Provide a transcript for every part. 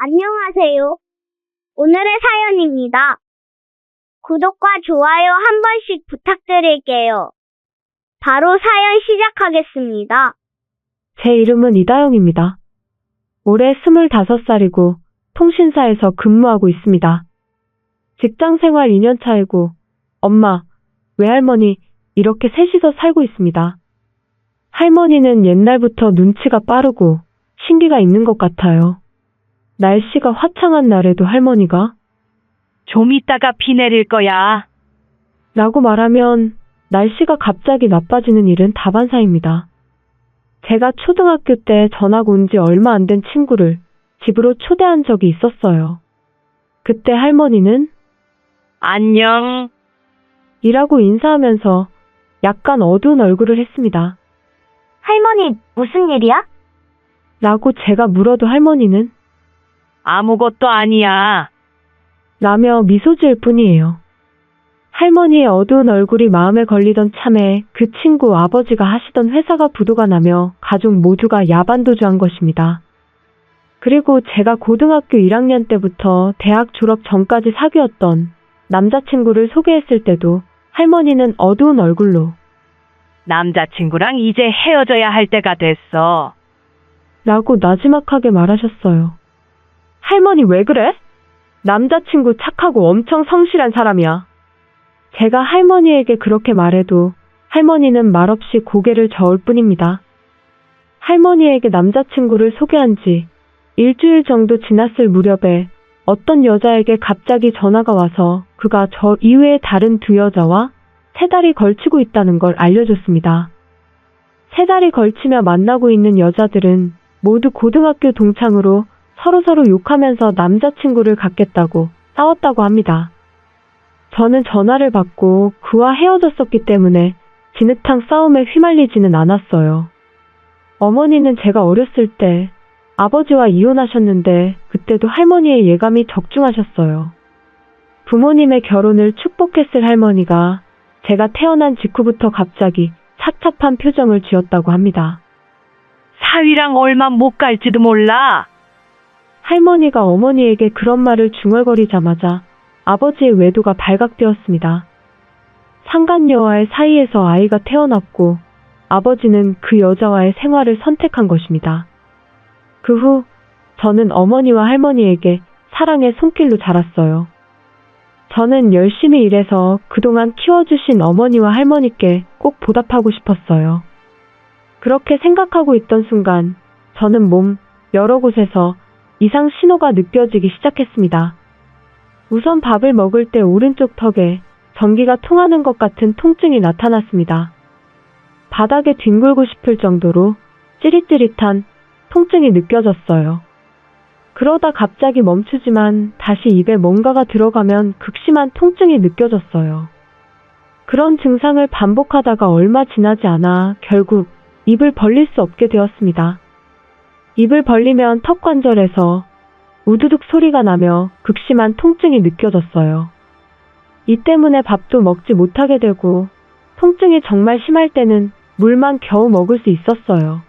안녕하세요. 오늘의 사연입니다. 구독과 좋아요 한 번씩 부탁드릴게요. 바로 사연 시작하겠습니다. 제 이름은 이다영입니다. 올해 25살이고 통신사에서 근무하고 있습니다. 직장 생활 2년 차이고 엄마, 외할머니 이렇게 셋이서 살고 있습니다. 할머니는 옛날부터 눈치가 빠르고 신기가 있는 것 같아요. 날씨가 화창한 날에도 할머니가 좀 이따가 비 내릴 거야. 라고 말하면 날씨가 갑자기 나빠지는 일은 다반사입니다. 제가 초등학교 때 전학 온 지 얼마 안 된 친구를 집으로 초대한 적이 있었어요. 그때 할머니는 안녕. 이라고 인사하면서 약간 어두운 얼굴을 했습니다. 할머니, 무슨 일이야? 라고 제가 물어도 할머니는 아무것도 아니야. 라며 미소 지을 뿐이에요. 할머니의 어두운 얼굴이 마음에 걸리던 참에 그 친구 아버지가 하시던 회사가 부도가 나며 가족 모두가 야반도주한 것입니다. 그리고 제가 고등학교 1학년 때부터 대학 졸업 전까지 사귀었던 남자친구를 소개했을 때도 할머니는 어두운 얼굴로 남자친구랑 이제 헤어져야 할 때가 됐어. 라고 나지막하게 말하셨어요. 할머니 왜 그래? 남자친구 착하고 엄청 성실한 사람이야. 제가 할머니에게 그렇게 말해도 할머니는 말없이 고개를 저을 뿐입니다. 할머니에게 남자친구를 소개한 지 일주일 정도 지났을 무렵에 어떤 여자에게 갑자기 전화가 와서 그가 저 이외에 다른 두 여자와 3달이 걸치고 있다는 걸 알려줬습니다. 3달이 걸치며 만나고 있는 여자들은 모두 고등학교 동창으로 서로 욕하면서 남자친구를 갖겠다고 싸웠다고 합니다. 저는 전화를 받고 그와 헤어졌었기 때문에 진흙탕 싸움에 휘말리지는 않았어요. 어머니는 제가 어렸을 때 아버지와 이혼하셨는데 그때도 할머니의 예감이 적중하셨어요. 부모님의 결혼을 축복했을 할머니가 제가 태어난 직후부터 갑자기 착잡한 표정을 지었다고 합니다. 사위랑 얼마 못 갈지도 몰라. 할머니가 어머니에게 그런 말을 중얼거리자마자 아버지의 외도가 발각되었습니다. 상간녀와의 사이에서 아이가 태어났고 아버지는 그 여자와의 생활을 선택한 것입니다. 그 후 저는 어머니와 할머니에게 사랑의 손길로 자랐어요. 저는 열심히 일해서 그동안 키워주신 어머니와 할머니께 꼭 보답하고 싶었어요. 그렇게 생각하고 있던 순간 저는 몸 여러 곳에서 이상 신호가 느껴지기 시작했습니다. 우선 밥을 먹을 때 오른쪽 턱에 전기가 통하는 것 같은 통증이 나타났습니다. 바닥에 뒹굴고 싶을 정도로 찌릿찌릿한 통증이 느껴졌어요. 그러다 갑자기 멈추지만 다시 입에 뭔가가 들어가면 극심한 통증이 느껴졌어요. 그런 증상을 반복하다가 얼마 지나지 않아 결국 입을 벌릴 수 없게 되었습니다. 입을 벌리면 턱 관절에서 우두둑 소리가 나며 극심한 통증이 느껴졌어요. 이 때문에 밥도 먹지 못하게 되고 통증이 정말 심할 때는 물만 겨우 먹을 수 있었어요.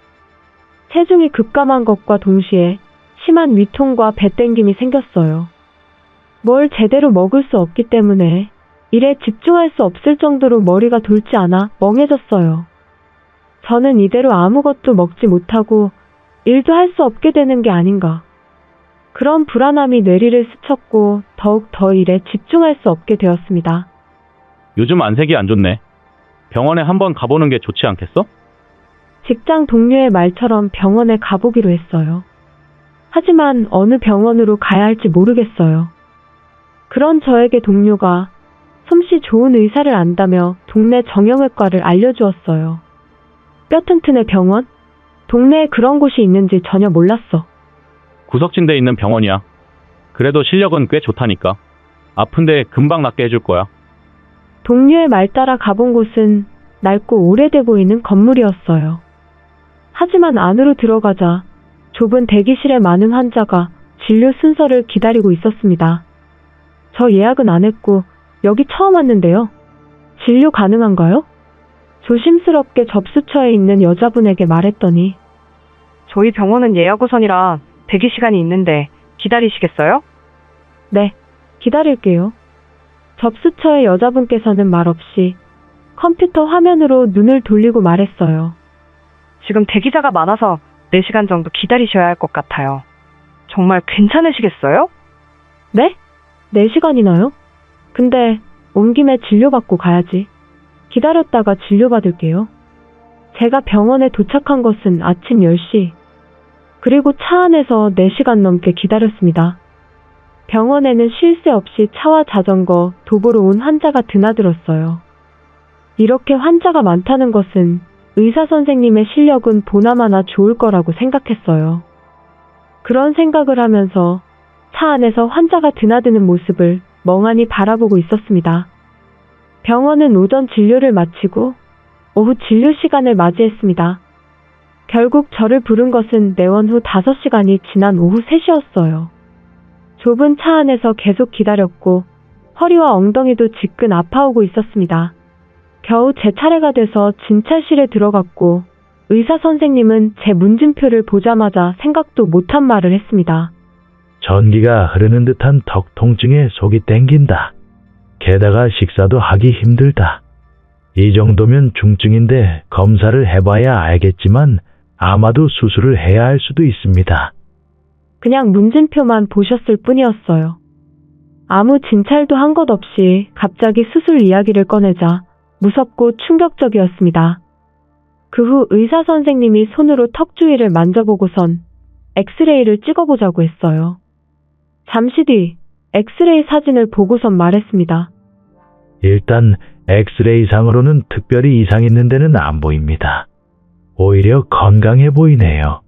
체중이 급감한 것과 동시에 심한 위통과 배땡김이 생겼어요. 뭘 제대로 먹을 수 없기 때문에 일에 집중할 수 없을 정도로 머리가 돌지 않아 멍해졌어요. 저는 이대로 아무것도 먹지 못하고 일도 할 수 없게 되는 게 아닌가. 그런 불안함이 뇌리를 스쳤고 더욱 더 일에 집중할 수 없게 되었습니다. 요즘 안색이 안 좋네. 병원에 한번 가보는 게 좋지 않겠어? 직장 동료의 말처럼 병원에 가보기로 했어요. 하지만 어느 병원으로 가야 할지 모르겠어요. 그런 저에게 동료가 솜씨 좋은 의사를 안다며 동네 정형외과를 알려주었어요. 뼈튼튼의 병원? 동네에 그런 곳이 있는지 전혀 몰랐어. 구석진 데 있는 병원이야. 그래도 실력은 꽤 좋다니까. 아픈데 금방 낫게 해줄 거야. 동료의 말 따라 가본 곳은 낡고 오래돼 보이는 건물이었어요. 하지만 안으로 들어가자 좁은 대기실에 많은 환자가 진료 순서를 기다리고 있었습니다. 저 예약은 안 했고 여기 처음 왔는데요. 진료 가능한가요? 조심스럽게 접수처에 있는 여자분에게 말했더니 저희 병원은 예약 우선이라 대기 시간이 있는데 기다리시겠어요? 네, 기다릴게요. 접수처의 여자분께서는 말없이 컴퓨터 화면으로 눈을 돌리고 말했어요. 지금 대기자가 많아서 4시간 정도 기다리셔야 할 것 같아요. 정말 괜찮으시겠어요? 네? 4시간이나요? 근데 온 김에 진료받고 가야지. 기다렸다가 진료받을게요. 제가 병원에 도착한 것은 아침 10시. 그리고 차 안에서 4시간 넘게 기다렸습니다. 병원에는 쉴 새 없이 차와 자전거, 도보로 온 환자가 드나들었어요. 이렇게 환자가 많다는 것은 의사 선생님의 실력은 보나마나 좋을 거라고 생각했어요. 그런 생각을 하면서 차 안에서 환자가 드나드는 모습을 멍하니 바라보고 있었습니다. 병원은 오전 진료를 마치고 오후 진료 시간을 맞이했습니다. 결국 저를 부른 것은 내원 후 5시간이 지난 오후 3시였어요. 좁은 차 안에서 계속 기다렸고 허리와 엉덩이도 지끈 아파오고 있었습니다. 겨우 제 차례가 돼서 진찰실에 들어갔고 의사 선생님은 제 문진표를 보자마자 생각도 못한 말을 했습니다. 전기가 흐르는 듯한 턱 통증에 속이 땡긴다. 게다가 식사도 하기 힘들다. 이 정도면 중증인데 검사를 해봐야 알겠지만 아마도 수술을 해야 할 수도 있습니다. 그냥 문진표만 보셨을 뿐이었어요. 아무 진찰도 한 것 없이 갑자기 수술 이야기를 꺼내자 무섭고 충격적이었습니다. 그 후 의사 선생님이 손으로 턱 주위를 만져보고선 엑스레이를 찍어보자고 했어요. 잠시 뒤 엑스레이 사진을 보고선 말했습니다. 일단 엑스레이 상으로는 특별히 이상 있는 데는 안 보입니다. 오히려 건강해 보이네요.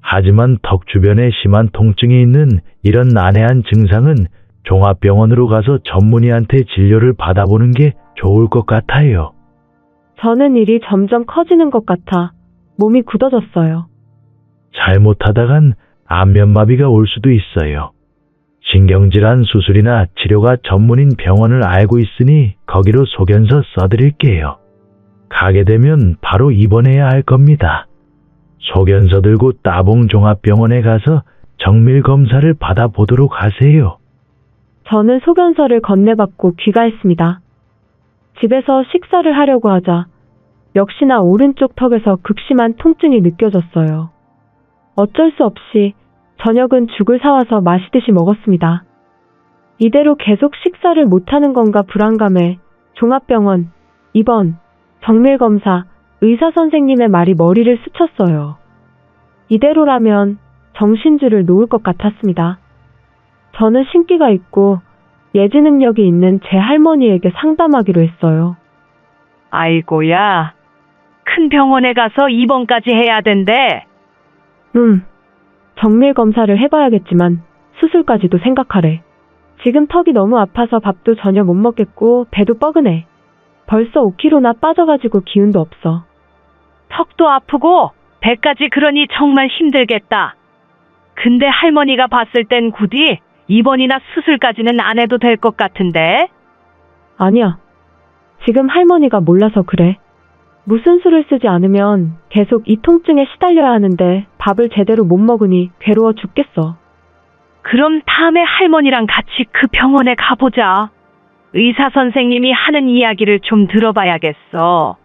하지만 턱 주변에 심한 통증이 있는 이런 난해한 증상은 종합병원으로 가서 전문의한테 진료를 받아보는 게 좋을 것 같아요. 저는 일이 점점 커지는 것 같아 몸이 굳어졌어요. 잘못하다간 안면마비가 올 수도 있어요. 신경질환 수술이나 치료가 전문인 병원을 알고 있으니 거기로 소견서 써드릴게요. 가게 되면 바로 입원해야 할 겁니다. 소견서 들고 따봉 종합병원에 가서 정밀 검사를 받아보도록 하세요. 저는 소견서를 건네받고 귀가했습니다. 집에서 식사를 하려고 하자 역시나 오른쪽 턱에서 극심한 통증이 느껴졌어요. 어쩔 수 없이 저녁은 죽을 사와서 마시듯이 먹었습니다. 이대로 계속 식사를 못하는 건가 불안감에 종합병원, 입원, 정밀검사, 의사 선생님의 말이 머리를 스쳤어요. 이대로라면 정신줄을 놓을 것 같았습니다. 저는 신기가 있고 예지 능력이 있는 제 할머니에게 상담하기로 했어요. 아이고야, 큰 병원에 가서 입원까지 해야 된대. 정밀 검사를 해봐야겠지만 수술까지도 생각하래. 지금 턱이 너무 아파서 밥도 전혀 못 먹겠고 배도 뻐근해. 벌써 5kg나 빠져가지고 기운도 없어. 턱도 아프고 배까지 그러니 정말 힘들겠다. 근데 할머니가 봤을 땐 굳이 입원이나 수술까지는 안 해도 될 것 같은데? 아니야. 지금 할머니가 몰라서 그래. 무슨 수를 쓰지 않으면 계속 이 통증에 시달려야 하는데 밥을 제대로 못 먹으니 괴로워 죽겠어. 그럼 다음에 할머니랑 같이 그 병원에 가보자. 의사 선생님이 하는 이야기를 좀 들어봐야겠어.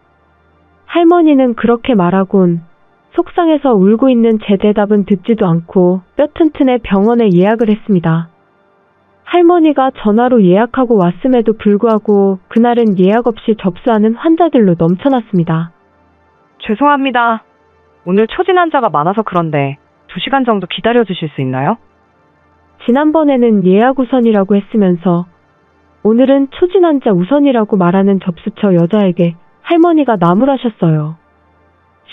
할머니는 그렇게 말하곤 속상해서 울고 있는 제 대답은 듣지도 않고 뼈튼튼해 병원에 예약을 했습니다. 할머니가 전화로 예약하고 왔음에도 불구하고 그날은 예약 없이 접수하는 환자들로 넘쳐났습니다. 죄송합니다. 오늘 초진 환자가 많아서 그런데 2시간 정도 기다려주실 수 있나요? 지난번에는 예약 우선이라고 했으면서 오늘은 초진 환자 우선이라고 말하는 접수처 여자에게 할머니가 나무라셨어요.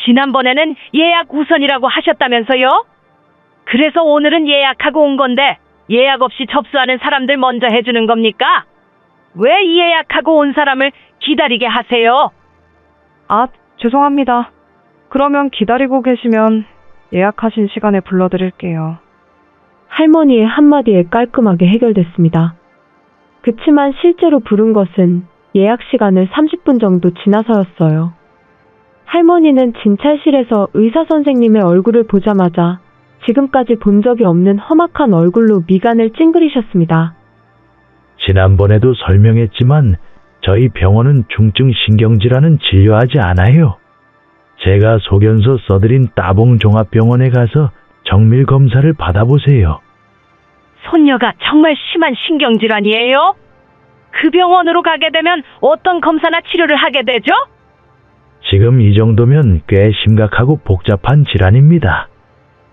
지난번에는 예약 우선이라고 하셨다면서요? 그래서 오늘은 예약하고 온 건데 예약 없이 접수하는 사람들 먼저 해주는 겁니까? 왜 예약하고 온 사람을 기다리게 하세요? 아, 죄송합니다. 그러면 기다리고 계시면 예약하신 시간에 불러드릴게요. 할머니의 한마디에 깔끔하게 해결됐습니다. 그치만 실제로 부른 것은 예약 시간을 30분 정도 지나서였어요. 할머니는 진찰실에서 의사 선생님의 얼굴을 보자마자 지금까지 본 적이 없는 험악한 얼굴로 미간을 찡그리셨습니다. 지난번에도 설명했지만 저희 병원은 중증 신경질환은 진료하지 않아요. 제가 소견서 써드린 따봉 종합병원에 가서 정밀 검사를 받아보세요. 손녀가 정말 심한 신경질환이에요? 그 병원으로 가게 되면 어떤 검사나 치료를 하게 되죠? 지금 이 정도면 꽤 심각하고 복잡한 질환입니다.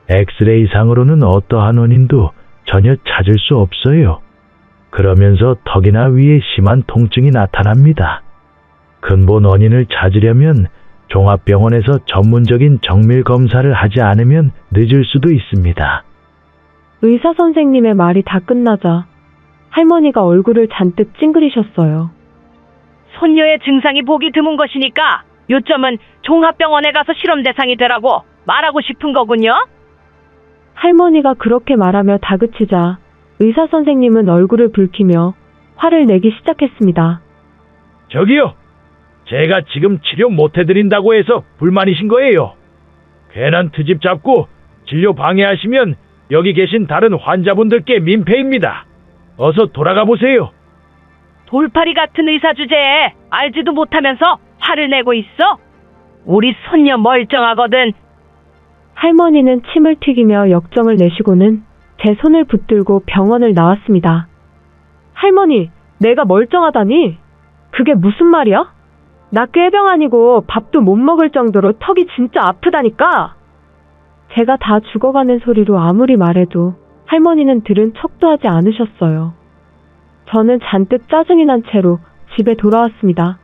엑스레이상으로는 어떠한 원인도 전혀 찾을 수 없어요. 그러면서 턱이나 위에 심한 통증이 나타납니다. 근본 원인을 찾으려면 종합병원에서 전문적인 정밀 검사를 하지 않으면 늦을 수도 있습니다. 의사 선생님의 말이 다 끝나자 할머니가 얼굴을 잔뜩 찡그리셨어요. 손녀의 증상이 보기 드문 것이니까 요점은 종합병원에 가서 실험 대상이 되라고 말하고 싶은 거군요. 할머니가 그렇게 말하며 다그치자 의사 선생님은 얼굴을 붉히며 화를 내기 시작했습니다. 저기요! 제가 지금 치료 못 해드린다고 해서 불만이신 거예요. 괜한 트집 잡고 진료 방해하시면 여기 계신 다른 환자분들께 민폐입니다. 어서 돌아가 보세요. 돌팔이 같은 의사 주제에 알지도 못하면서 화를 내고 있어? 우리 손녀 멀쩡하거든. 할머니는 침을 튀기며 역정을 내시고는 제 손을 붙들고 병원을 나왔습니다. 할머니, 내가 멀쩡하다니? 그게 무슨 말이야? 나 꾀병 아니고 밥도 못 먹을 정도로 턱이 진짜 아프다니까? 제가 다 죽어가는 소리로 아무리 말해도 할머니는 들은 척도 하지 않으셨어요. 저는 잔뜩 짜증이 난 채로 집에 돌아왔습니다.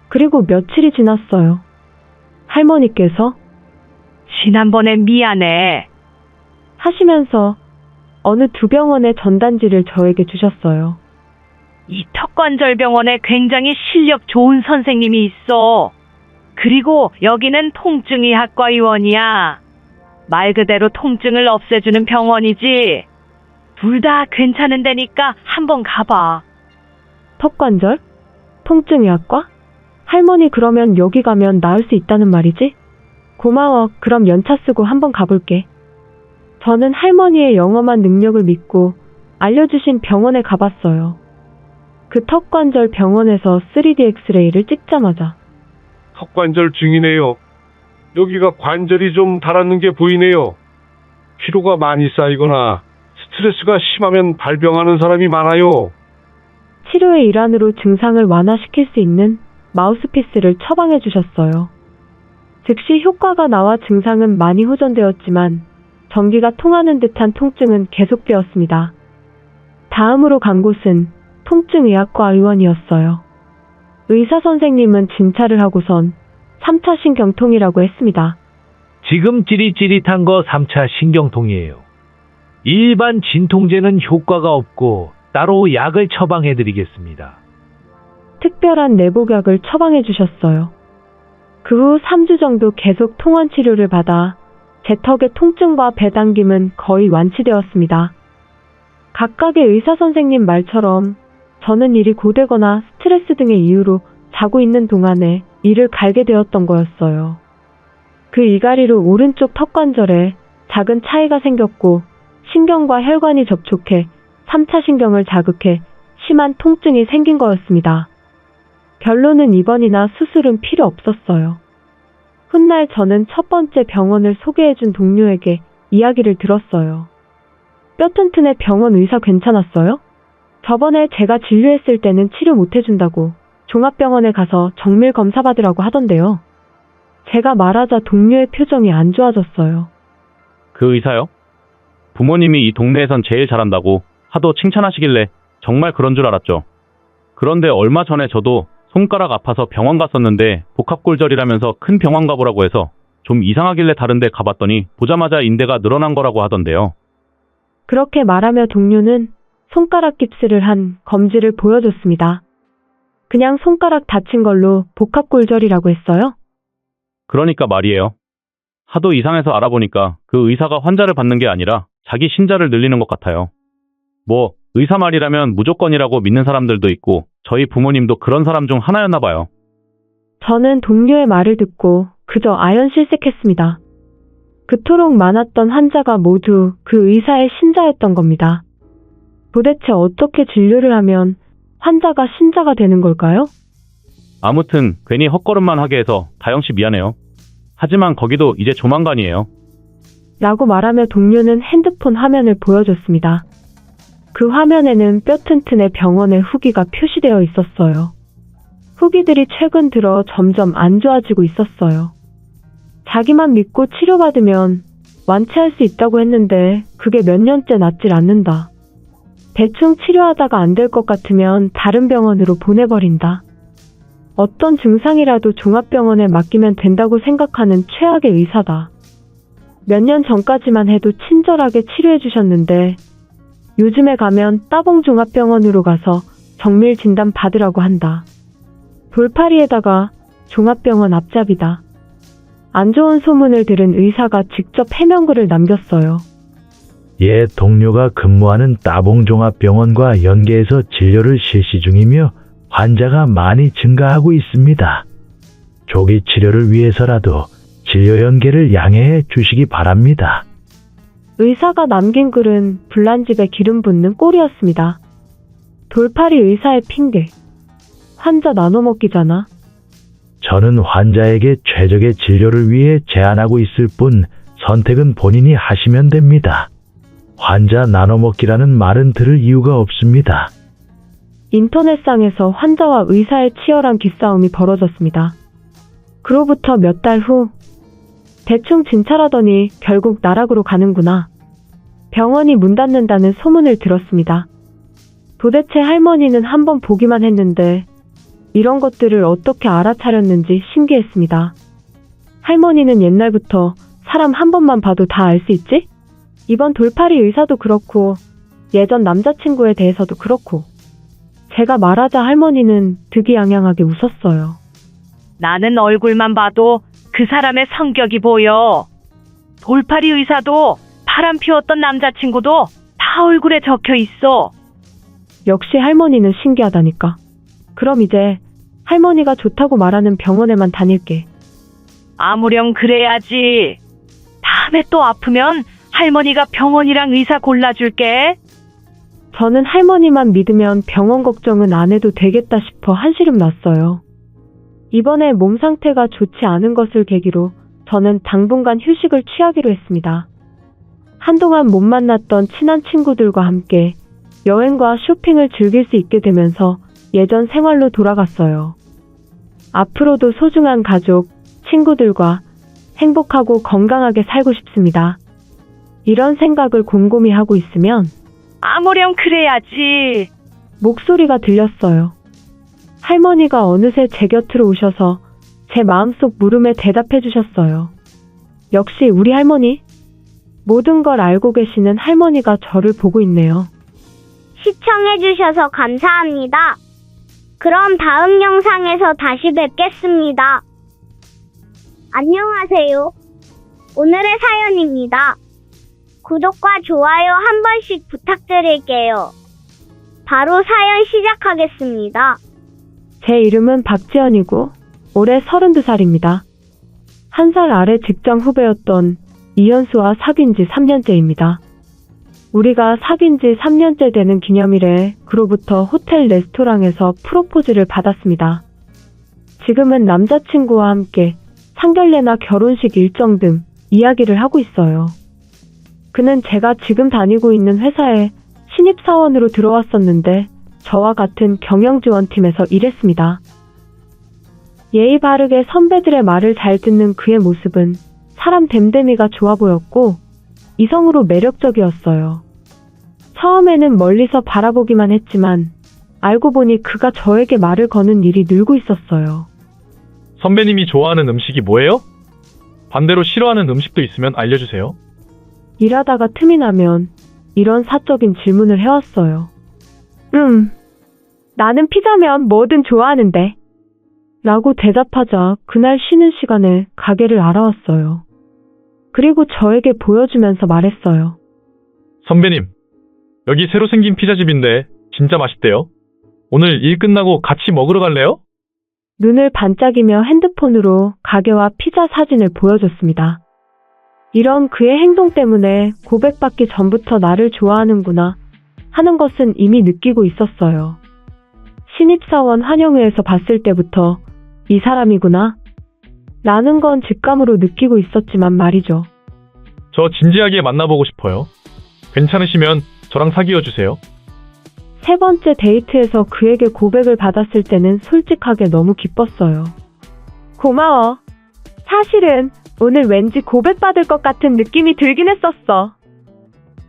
그리고 며칠이 지났어요. 할머니께서 지난번에 미안해 하시면서 어느 두 병원의 전단지를 저에게 주셨어요. 이 턱관절병원에 굉장히 실력 좋은 선생님이 있어. 그리고 여기는 통증의학과 의원이야. 말 그대로 통증을 없애주는 병원이지. 둘 다 괜찮은 데니까 한번 가봐. 턱관절? 통증의학과? 할머니 그러면 여기 가면 나을 수 있다는 말이지? 고마워. 그럼 연차 쓰고 한번 가볼게. 저는 할머니의 영험한 능력을 믿고 알려주신 병원에 가봤어요. 그 턱관절 병원에서 3D 엑스레이를 찍자마자 턱관절 중이네요. 여기가 관절이 좀 닳았는 게 보이네요. 피로가 많이 쌓이거나 스트레스가 심하면 발병하는 사람이 많아요. 치료의 일환으로 증상을 완화시킬 수 있는 마우스피스를 처방해 주셨어요. 즉시 효과가 나와 증상은 많이 호전되었지만 전기가 통하는 듯한 통증은 계속되었습니다. 다음으로 간 곳은 통증의학과 의원이었어요. 의사 선생님은 진찰을 하고선 3차 신경통이라고 했습니다. 지금 찌릿찌릿한 거 3차 신경통이에요. 일반 진통제는 효과가 없고 따로 약을 처방해 드리겠습니다. 특별한 내복약을 처방해 주셨어요. 그 후 3주 정도 계속 통원 치료를 받아 제 턱의 통증과 배당김은 거의 완치되었습니다. 각각의 의사 선생님 말처럼 저는 일이 고되거나 스트레스 등의 이유로 자고 있는 동안에 이를 갈게 되었던 거였어요. 그 이갈이로 오른쪽 턱관절에 작은 차이가 생겼고 신경과 혈관이 접촉해 3차 신경을 자극해 심한 통증이 생긴 거였습니다. 결론은 입원이나 수술은 필요 없었어요. 훗날 저는 첫 번째 병원을 소개해준 동료에게 이야기를 들었어요. 뼈 튼튼해 병원 의사 괜찮았어요? 저번에 제가 진료했을 때는 치료 못 해준다고 종합병원에 가서 정밀 검사 받으라고 하던데요. 제가 말하자 동료의 표정이 안 좋아졌어요. 그 의사요? 부모님이 이 동네에선 제일 잘한다고 하도 칭찬하시길래 정말 그런 줄 알았죠. 그런데 얼마 전에 저도 손가락 아파서 병원 갔었는데 복합골절이라면서 큰 병원 가보라고 해서 좀 이상하길래 다른 데 가봤더니 보자마자 인대가 늘어난 거라고 하던데요. 그렇게 말하며 동료는 손가락 깁스를 한 검지를 보여줬습니다. 그냥 손가락 다친 걸로 복합골절이라고 했어요? 그러니까 말이에요. 하도 이상해서 알아보니까 그 의사가 환자를 받는 게 아니라 자기 신자를 늘리는 것 같아요. 뭐 의사 말이라면 무조건이라고 믿는 사람들도 있고 저희 부모님도 그런 사람 중 하나였나 봐요. 저는 동료의 말을 듣고 그저 아연실색했습니다. 그토록 많았던 환자가 모두 그 의사의 신자였던 겁니다. 도대체 어떻게 진료를 하면 환자가 신자가 되는 걸까요? 아무튼 괜히 헛걸음만 하게 해서 다영씨 미안해요. 하지만 거기도 이제 조만간이에요. 라고 말하며 동료는 핸드폰 화면을 보여줬습니다. 그 화면에는 뼈튼튼의 병원의 후기가 표시되어 있었어요. 후기들이 최근 들어 점점 안 좋아지고 있었어요. 자기만 믿고 치료받으면 완치할 수 있다고 했는데 그게 몇 년째 낫질 않는다. 대충 치료하다가 안 될 것 같으면 다른 병원으로 보내버린다. 어떤 증상이라도 종합병원에 맡기면 된다고 생각하는 최악의 의사다. 몇 년 전까지만 해도 친절하게 치료해 주셨는데 요즘에 가면 따봉 종합병원으로 가서 정밀 진단 받으라고 한다. 돌팔이에다가 종합병원 앞잡이다. 안 좋은 소문을 들은 의사가 직접 해명글을 남겼어요. 옛 동료가 근무하는 따봉종합병원과 연계해서 진료를 실시 중이며 환자가 많이 증가하고 있습니다. 조기 치료를 위해서라도 진료 연계를 양해해 주시기 바랍니다. 의사가 남긴 글은 불난 집에 기름 붓는 꼴이었습니다. 돌팔이 의사의 핑계. 환자 나눠 먹기잖아. 저는 환자에게 최적의 진료를 위해 제안하고 있을 뿐 선택은 본인이 하시면 됩니다. 환자 나눠먹기라는 말은 들을 이유가 없습니다. 인터넷상에서 환자와 의사의 치열한 기싸움이 벌어졌습니다. 그로부터 몇 달 후, 대충 진찰하더니 결국 나락으로 가는구나. 병원이 문 닫는다는 소문을 들었습니다. 도대체 할머니는 한번 보기만 했는데 이런 것들을 어떻게 알아차렸는지 신기했습니다. 할머니는 옛날부터 사람 한 번만 봐도 다 알 수 있지? 이번 돌팔이 의사도 그렇고 예전 남자친구에 대해서도 그렇고 제가 말하자 할머니는 득이양양하게 웃었어요. 나는 얼굴만 봐도 그 사람의 성격이 보여. 돌팔이 의사도 바람 피웠던 남자친구도 다 얼굴에 적혀 있어. 역시 할머니는 신기하다니까. 그럼 이제 할머니가 좋다고 말하는 병원에만 다닐게. 아무렴 그래야지. 다음에 또 아프면 할머니가 병원이랑 의사 골라줄게. 저는 할머니만 믿으면 병원 걱정은 안 해도 되겠다 싶어 한시름 났어요. 이번에 몸 상태가 좋지 않은 것을 계기로 저는 당분간 휴식을 취하기로 했습니다. 한동안 못 만났던 친한 친구들과 함께 여행과 쇼핑을 즐길 수 있게 되면서 예전 생활로 돌아갔어요. 앞으로도 소중한 가족, 친구들과 행복하고 건강하게 살고 싶습니다. 이런 생각을 곰곰이 하고 있으면 아무렴 그래야지. 목소리가 들렸어요. 할머니가 어느새 제 곁으로 오셔서 제 마음속 물음에 대답해 주셨어요. 역시 우리 할머니? 모든 걸 알고 계시는 할머니가 저를 보고 있네요. 시청해주셔서 감사합니다. 그럼 다음 영상에서 다시 뵙겠습니다. 안녕하세요. 오늘의 사연입니다. 구독과 좋아요 한 번씩 부탁드릴게요. 바로 사연 시작하겠습니다. 제 이름은 박지연이고 올해 32살입니다. 1살 아래 직장 후배였던 이현수와 사귄 지 3년째입니다. 우리가 사귄 지 3년째 되는 기념일에 그로부터 호텔 레스토랑에서 프로포즈를 받았습니다. 지금은 남자친구와 함께 상견례나 결혼식 일정 등 이야기를 하고 있어요. 그는 제가 지금 다니고 있는 회사에 신입사원으로 들어왔었는데 저와 같은 경영지원팀에서 일했습니다. 예의 바르게 선배들의 말을 잘 듣는 그의 모습은 사람 됨됨이가 좋아 보였고 이성으로 매력적이었어요. 처음에는 멀리서 바라보기만 했지만 알고 보니 그가 저에게 말을 거는 일이 늘고 있었어요. 선배님이 좋아하는 음식이 뭐예요? 반대로 싫어하는 음식도 있으면 알려주세요. 일하다가 틈이 나면 이런 사적인 질문을 해왔어요. 나는 피자면 뭐든 좋아하는데. 라고 대답하자 그날 쉬는 시간에 가게를 알아왔어요. 그리고 저에게 보여주면서 말했어요. 선배님, 여기 새로 생긴 피자집인데 진짜 맛있대요. 오늘 일 끝나고 같이 먹으러 갈래요? 눈을 반짝이며 핸드폰으로 가게와 피자 사진을 보여줬습니다. 이런 그의 행동 때문에 고백받기 전부터 나를 좋아하는구나 하는 것은 이미 느끼고 있었어요. 신입사원 환영회에서 봤을 때부터 이 사람이구나 라는 건 직감으로 느끼고 있었지만 말이죠. 저 진지하게 만나보고 싶어요. 괜찮으시면 저랑 사귀어 주세요. 세 번째 데이트에서 그에게 고백을 받았을 때는 솔직하게 너무 기뻤어요. 고마워. 사실은 오늘 왠지 고백받을 것 같은 느낌이 들긴 했었어.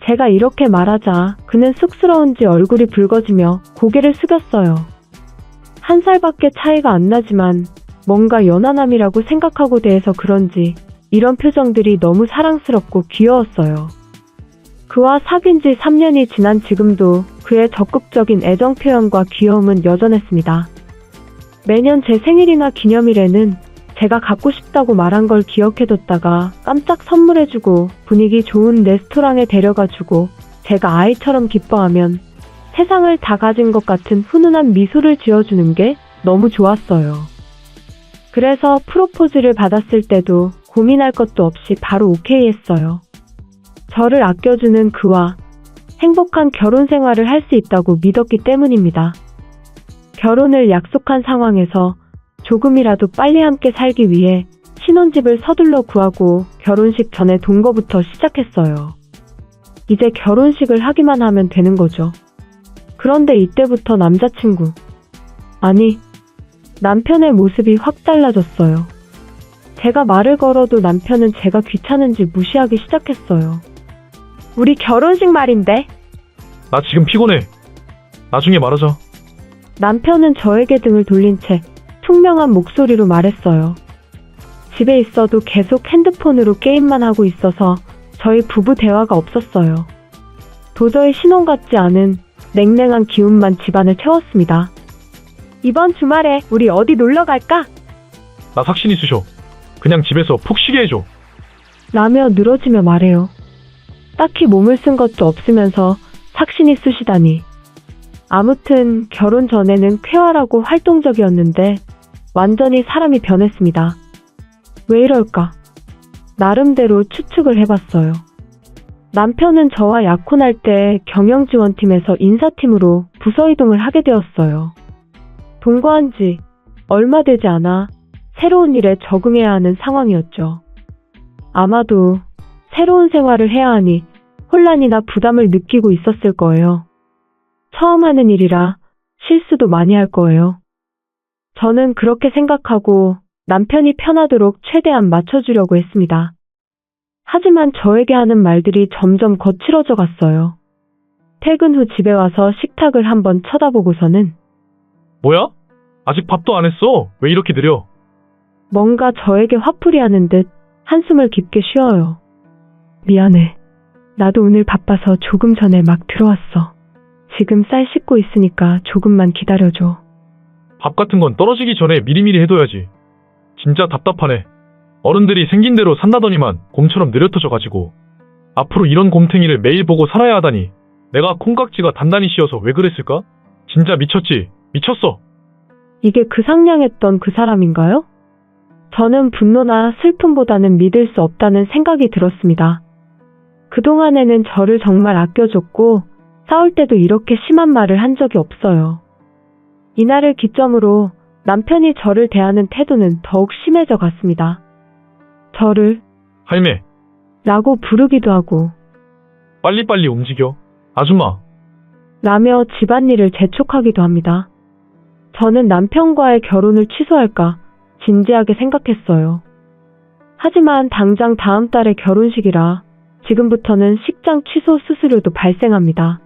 제가 이렇게 말하자 그는 쑥스러운지 얼굴이 붉어지며 고개를 숙였어요. 1살밖에 차이가 안 나지만 뭔가 연하남이라고 생각하고 대해서 그런지 이런 표정들이 너무 사랑스럽고 귀여웠어요. 그와 사귄 지 3년이 지난 지금도 그의 적극적인 애정 표현과 귀여움은 여전했습니다. 매년 제 생일이나 기념일에는 제가 갖고 싶다고 말한 걸 기억해뒀다가 깜짝 선물해주고 분위기 좋은 레스토랑에 데려가주고 제가 아이처럼 기뻐하면 세상을 다 가진 것 같은 훈훈한 미소를 지어주는 게 너무 좋았어요. 그래서 프로포즈를 받았을 때도 고민할 것도 없이 바로 오케이 했어요. 저를 아껴주는 그와 행복한 결혼 생활을 할 수 있다고 믿었기 때문입니다. 결혼을 약속한 상황에서 조금이라도 빨리 함께 살기 위해 신혼집을 서둘러 구하고 결혼식 전에 동거부터 시작했어요. 이제 결혼식을 하기만 하면 되는 거죠. 그런데 이때부터 남자친구, 아니, 남편의 모습이 확 달라졌어요. 제가 말을 걸어도 남편은 제가 귀찮은지 무시하기 시작했어요. 우리 결혼식 말인데. 나 지금 피곤해. 나중에 말하자. 남편은 저에게 등을 돌린 채 퉁명한 목소리로 말했어요. 집에 있어도 계속 핸드폰으로 게임만 하고 있어서 저희 부부 대화가 없었어요. 도저히 신혼 같지 않은 냉랭한 기운만 집안을 채웠습니다. 이번 주말에 우리 어디 놀러 갈까? 나 삭신이 쑤셔. 그냥 집에서 푹 쉬게 해줘. 라며 늘어지며 말해요. 딱히 몸을 쓴 것도 없으면서 삭신이 쑤시다니. 아무튼 결혼 전에는 쾌활하고 활동적이었는데 완전히 사람이 변했습니다. 왜 이럴까? 나름대로 추측을 해봤어요. 남편은 저와 약혼할 때 경영지원팀에서 인사팀으로 부서 이동을 하게 되었어요. 동거한 지 얼마 되지 않아 새로운 일에 적응해야 하는 상황이었죠. 아마도 새로운 생활을 해야 하니 혼란이나 부담을 느끼고 있었을 거예요. 처음 하는 일이라 실수도 많이 할 거예요. 저는 그렇게 생각하고 남편이 편하도록 최대한 맞춰주려고 했습니다. 하지만 저에게 하는 말들이 점점 거칠어져 갔어요. 퇴근 후 집에 와서 식탁을 한번 쳐다보고서는 뭐야? 아직 밥도 안 했어. 왜 이렇게 느려? 뭔가 저에게 화풀이 하는 듯 한숨을 깊게 쉬어요. 미안해. 나도 오늘 바빠서 조금 전에 막 들어왔어. 지금 쌀 씻고 있으니까 조금만 기다려줘. 밥 같은 건 떨어지기 전에 미리미리 해둬야지. 진짜 답답하네. 어른들이 생긴 대로 산다더니만 곰처럼 느려터져가지고. 앞으로 이런 곰탱이를 매일 보고 살아야 하다니. 내가 콩깍지가 단단히 씌어서 왜 그랬을까? 진짜 미쳤지. 미쳤어. 이게 그 상냥했던 그 사람인가요? 저는 분노나 슬픔보다는 믿을 수 없다는 생각이 들었습니다. 그동안에는 저를 정말 아껴줬고 싸울 때도 이렇게 심한 말을 한 적이 없어요. 이날을 기점으로 남편이 저를 대하는 태도는 더욱 심해져 갔습니다. 저를 할매, 라고 부르기도 하고 빨리빨리 움직여. 아줌마. 라며 집안일을 재촉하기도 합니다. 저는 남편과의 결혼을 취소할까 진지하게 생각했어요. 하지만 당장 다음 달에 결혼식이라 지금부터는 식장 취소 수수료도 발생합니다.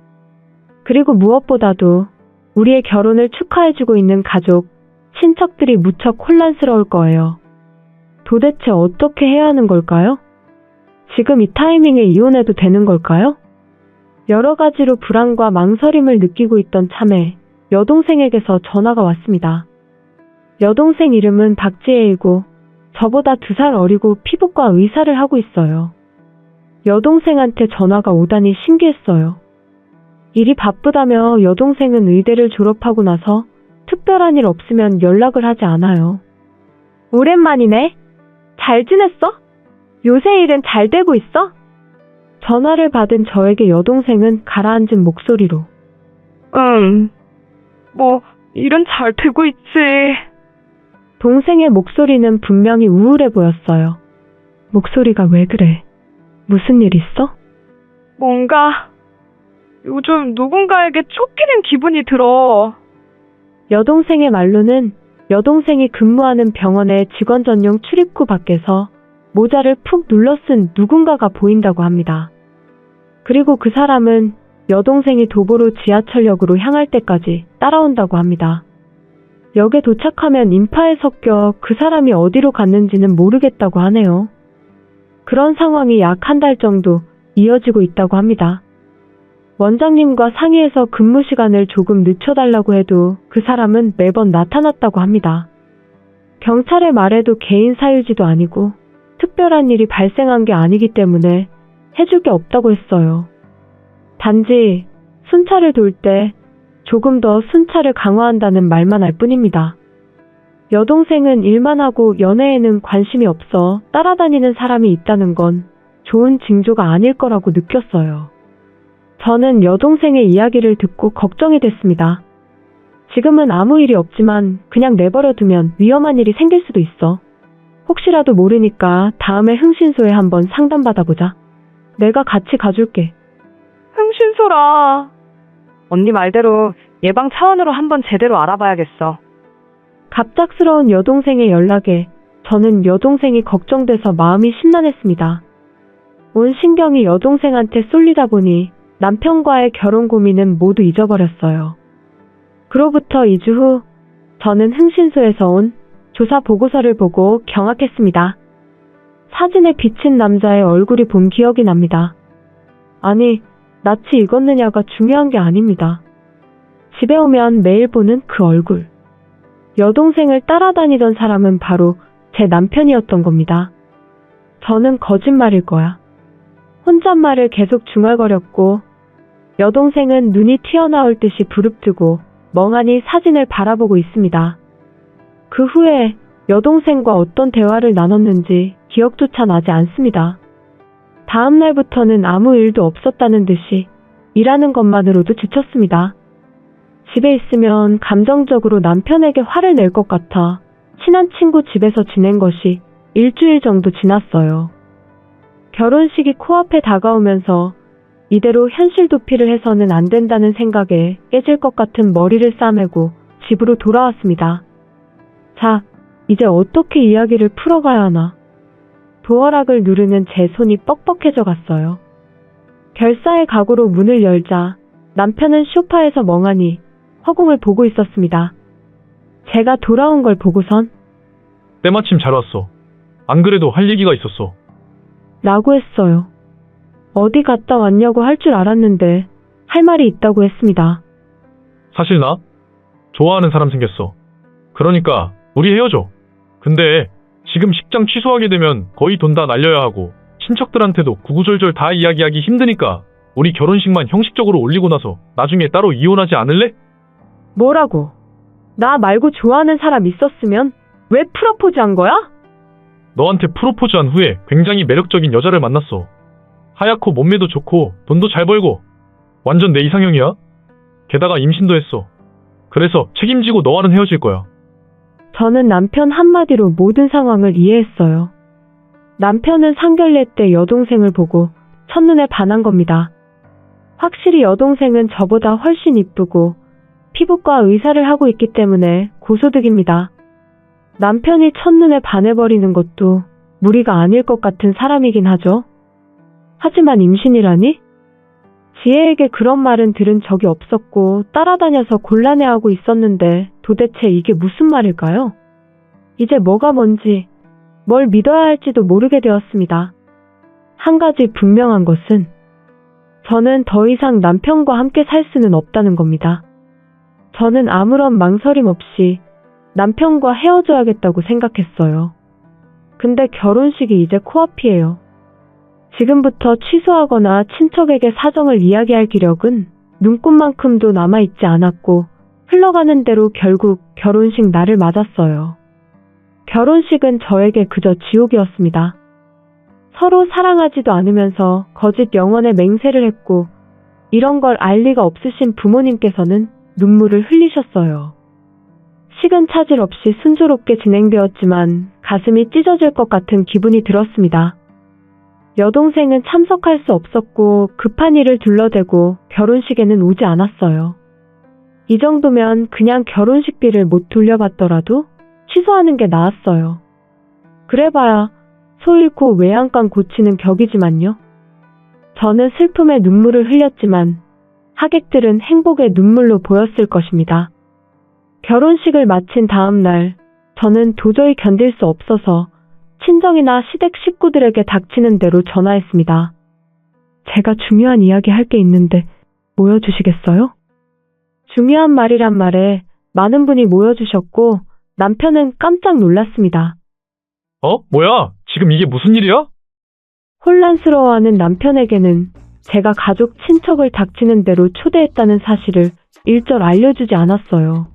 그리고 무엇보다도 우리의 결혼을 축하해주고 있는 가족, 친척들이 무척 혼란스러울 거예요. 도대체 어떻게 해야 하는 걸까요? 지금 이 타이밍에 이혼해도 되는 걸까요? 여러 가지로 불안과 망설임을 느끼고 있던 참에 여동생에게서 전화가 왔습니다. 여동생 이름은 박지혜이고 저보다 2살 어리고 피부과 의사를 하고 있어요. 여동생한테 전화가 오다니 신기했어요. 일이 바쁘다며 여동생은 의대를 졸업하고 나서 특별한 일 없으면 연락을 하지 않아요. 오랜만이네. 잘 지냈어? 요새 일은 잘 되고 있어? 전화를 받은 저에게 여동생은 가라앉은 목소리로 응. 뭐, 일은 잘 되고 있지. 동생의 목소리는 분명히 우울해 보였어요. 목소리가 왜 그래? 무슨 일 있어? 뭔가, 요즘 누군가에게 쫓기는 기분이 들어. 여동생의 말로는 여동생이 근무하는 병원의 직원 전용 출입구 밖에서 모자를 푹 눌러 쓴 누군가가 보인다고 합니다. 그리고 그 사람은 여동생이 도보로 지하철역으로 향할 때까지 따라온다고 합니다. 역에 도착하면 인파에 섞여 그 사람이 어디로 갔는지는 모르겠다고 하네요. 그런 상황이 약 한 달 정도 이어지고 있다고 합니다. 원장님과 상의해서 근무 시간을 조금 늦춰달라고 해도 그 사람은 매번 나타났다고 합니다. 경찰에 말해도 개인 사유지도 아니고 특별한 일이 발생한 게 아니기 때문에 해줄 게 없다고 했어요. 단지 순찰을 돌 때 조금 더 순찰을 강화한다는 말만 할 뿐입니다. 여동생은 일만 하고 연애에는 관심이 없어 따라다니는 사람이 있다는 건 좋은 징조가 아닐 거라고 느꼈어요. 저는 여동생의 이야기를 듣고 걱정이 됐습니다. 지금은 아무 일이 없지만 그냥 내버려 두면 위험한 일이 생길 수도 있어. 혹시라도 모르니까 다음에 흥신소에 한번 상담받아보자. 내가 같이 가줄게. 흥신소라. 언니 말대로 예방 차원으로 한번 제대로 알아봐야겠어. 갑작스러운 여동생의 연락에 저는 여동생이 걱정돼서 마음이 심란했습니다. 온 신경이 여동생한테 쏠리다 보니 남편과의 결혼 고민은 모두 잊어버렸어요. 그로부터 2주 후 저는 흥신소에서 온 조사 보고서를 보고 경악했습니다. 사진에 비친 남자의 얼굴이 본 기억이 납니다. 아니, 낯이 익었느냐가 중요한 게 아닙니다. 집에 오면 매일 보는 그 얼굴. 여동생을 따라다니던 사람은 바로 제 남편이었던 겁니다. 저는 거짓말일 거야. 혼잣말을 계속 중얼거렸고 여동생은 눈이 튀어나올 듯이 부릅뜨고 멍하니 사진을 바라보고 있습니다. 그 후에 여동생과 어떤 대화를 나눴는지 기억조차 나지 않습니다. 다음 날부터는 아무 일도 없었다는 듯이 일하는 것만으로도 지쳤습니다. 집에 있으면 감정적으로 남편에게 화를 낼 것 같아 친한 친구 집에서 지낸 것이 일주일 정도 지났어요. 결혼식이 코앞에 다가오면서 이대로 현실 도피를 해서는 안 된다는 생각에 깨질 것 같은 머리를 싸매고 집으로 돌아왔습니다. 자, 이제 어떻게 이야기를 풀어가야 하나. 도어락을 누르는 제 손이 뻑뻑해져 갔어요. 결사의 각오로 문을 열자 남편은 소파에서 멍하니 허공을 보고 있었습니다. 제가 돌아온 걸 보고선 때마침 잘 왔어. 안 그래도 할 얘기가 있었어. 라고 했어요. 어디 갔다 왔냐고 할 줄 알았는데 할 말이 있다고 했습니다. 사실 나 좋아하는 사람 생겼어. 그러니까 우리 헤어져. 근데 지금 식장 취소하게 되면 거의 돈 다 날려야 하고 친척들한테도 구구절절 다 이야기하기 힘드니까 우리 결혼식만 형식적으로 올리고 나서 나중에 따로 이혼하지 않을래? 뭐라고? 나 말고 좋아하는 사람 있었으면 왜 프로포즈 한 거야? 너한테 프로포즈한 후에 굉장히 매력적인 여자를 만났어. 하얗고 몸매도 좋고 돈도 잘 벌고 완전 내 이상형이야. 게다가 임신도 했어. 그래서 책임지고 너와는 헤어질 거야. 저는 남편 한마디로 모든 상황을 이해했어요. 남편은 상견례 때 여동생을 보고 첫눈에 반한 겁니다. 확실히 여동생은 저보다 훨씬 이쁘고 피부과 의사를 하고 있기 때문에 고소득입니다. 남편이 첫눈에 반해버리는 것도 무리가 아닐 것 같은 사람이긴 하죠. 하지만 임신이라니? 지혜에게 그런 말은 들은 적이 없었고 따라다녀서 곤란해하고 있었는데 도대체 이게 무슨 말일까요? 이제 뭐가 뭔지 뭘 믿어야 할지도 모르게 되었습니다. 한 가지 분명한 것은 저는 더 이상 남편과 함께 살 수는 없다는 겁니다. 저는 아무런 망설임 없이 남편과 헤어져야겠다고 생각했어요. 근데 결혼식이 이제 코앞이에요. 지금부터 취소하거나 친척에게 사정을 이야기할 기력은 눈꽃만큼도 남아있지 않았고 흘러가는 대로 결국 결혼식 날을 맞았어요. 결혼식은 저에게 그저 지옥이었습니다. 서로 사랑하지도 않으면서 거짓 영원의 맹세를 했고, 이런 걸 알 리가 없으신 부모님께서는 눈물을 흘리셨어요. 시근차질 없이 순조롭게 진행되었지만 가슴이 찢어질 것 같은 기분이 들었습니다. 여동생은 참석할 수 없었고 급한 일을 둘러대고 결혼식에는 오지 않았어요. 이 정도면 그냥 결혼식비를 못 돌려받더라도 취소하는 게 나았어요. 그래봐야 소 잃고 외양간 고치는 격이지만요. 저는 슬픔에 눈물을 흘렸지만 하객들은 행복의 눈물로 보였을 것입니다. 결혼식을 마친 다음 날, 저는 도저히 견딜 수 없어서 친정이나 시댁 식구들에게 닥치는 대로 전화했습니다. 제가 중요한 이야기 할 게 있는데 모여주시겠어요? 중요한 말이란 말에 많은 분이 모여주셨고 남편은 깜짝 놀랐습니다. 뭐야? 지금 이게 무슨 일이야? 혼란스러워하는 남편에게는 제가 가족 친척을 닥치는 대로 초대했다는 사실을 일절 알려주지 않았어요.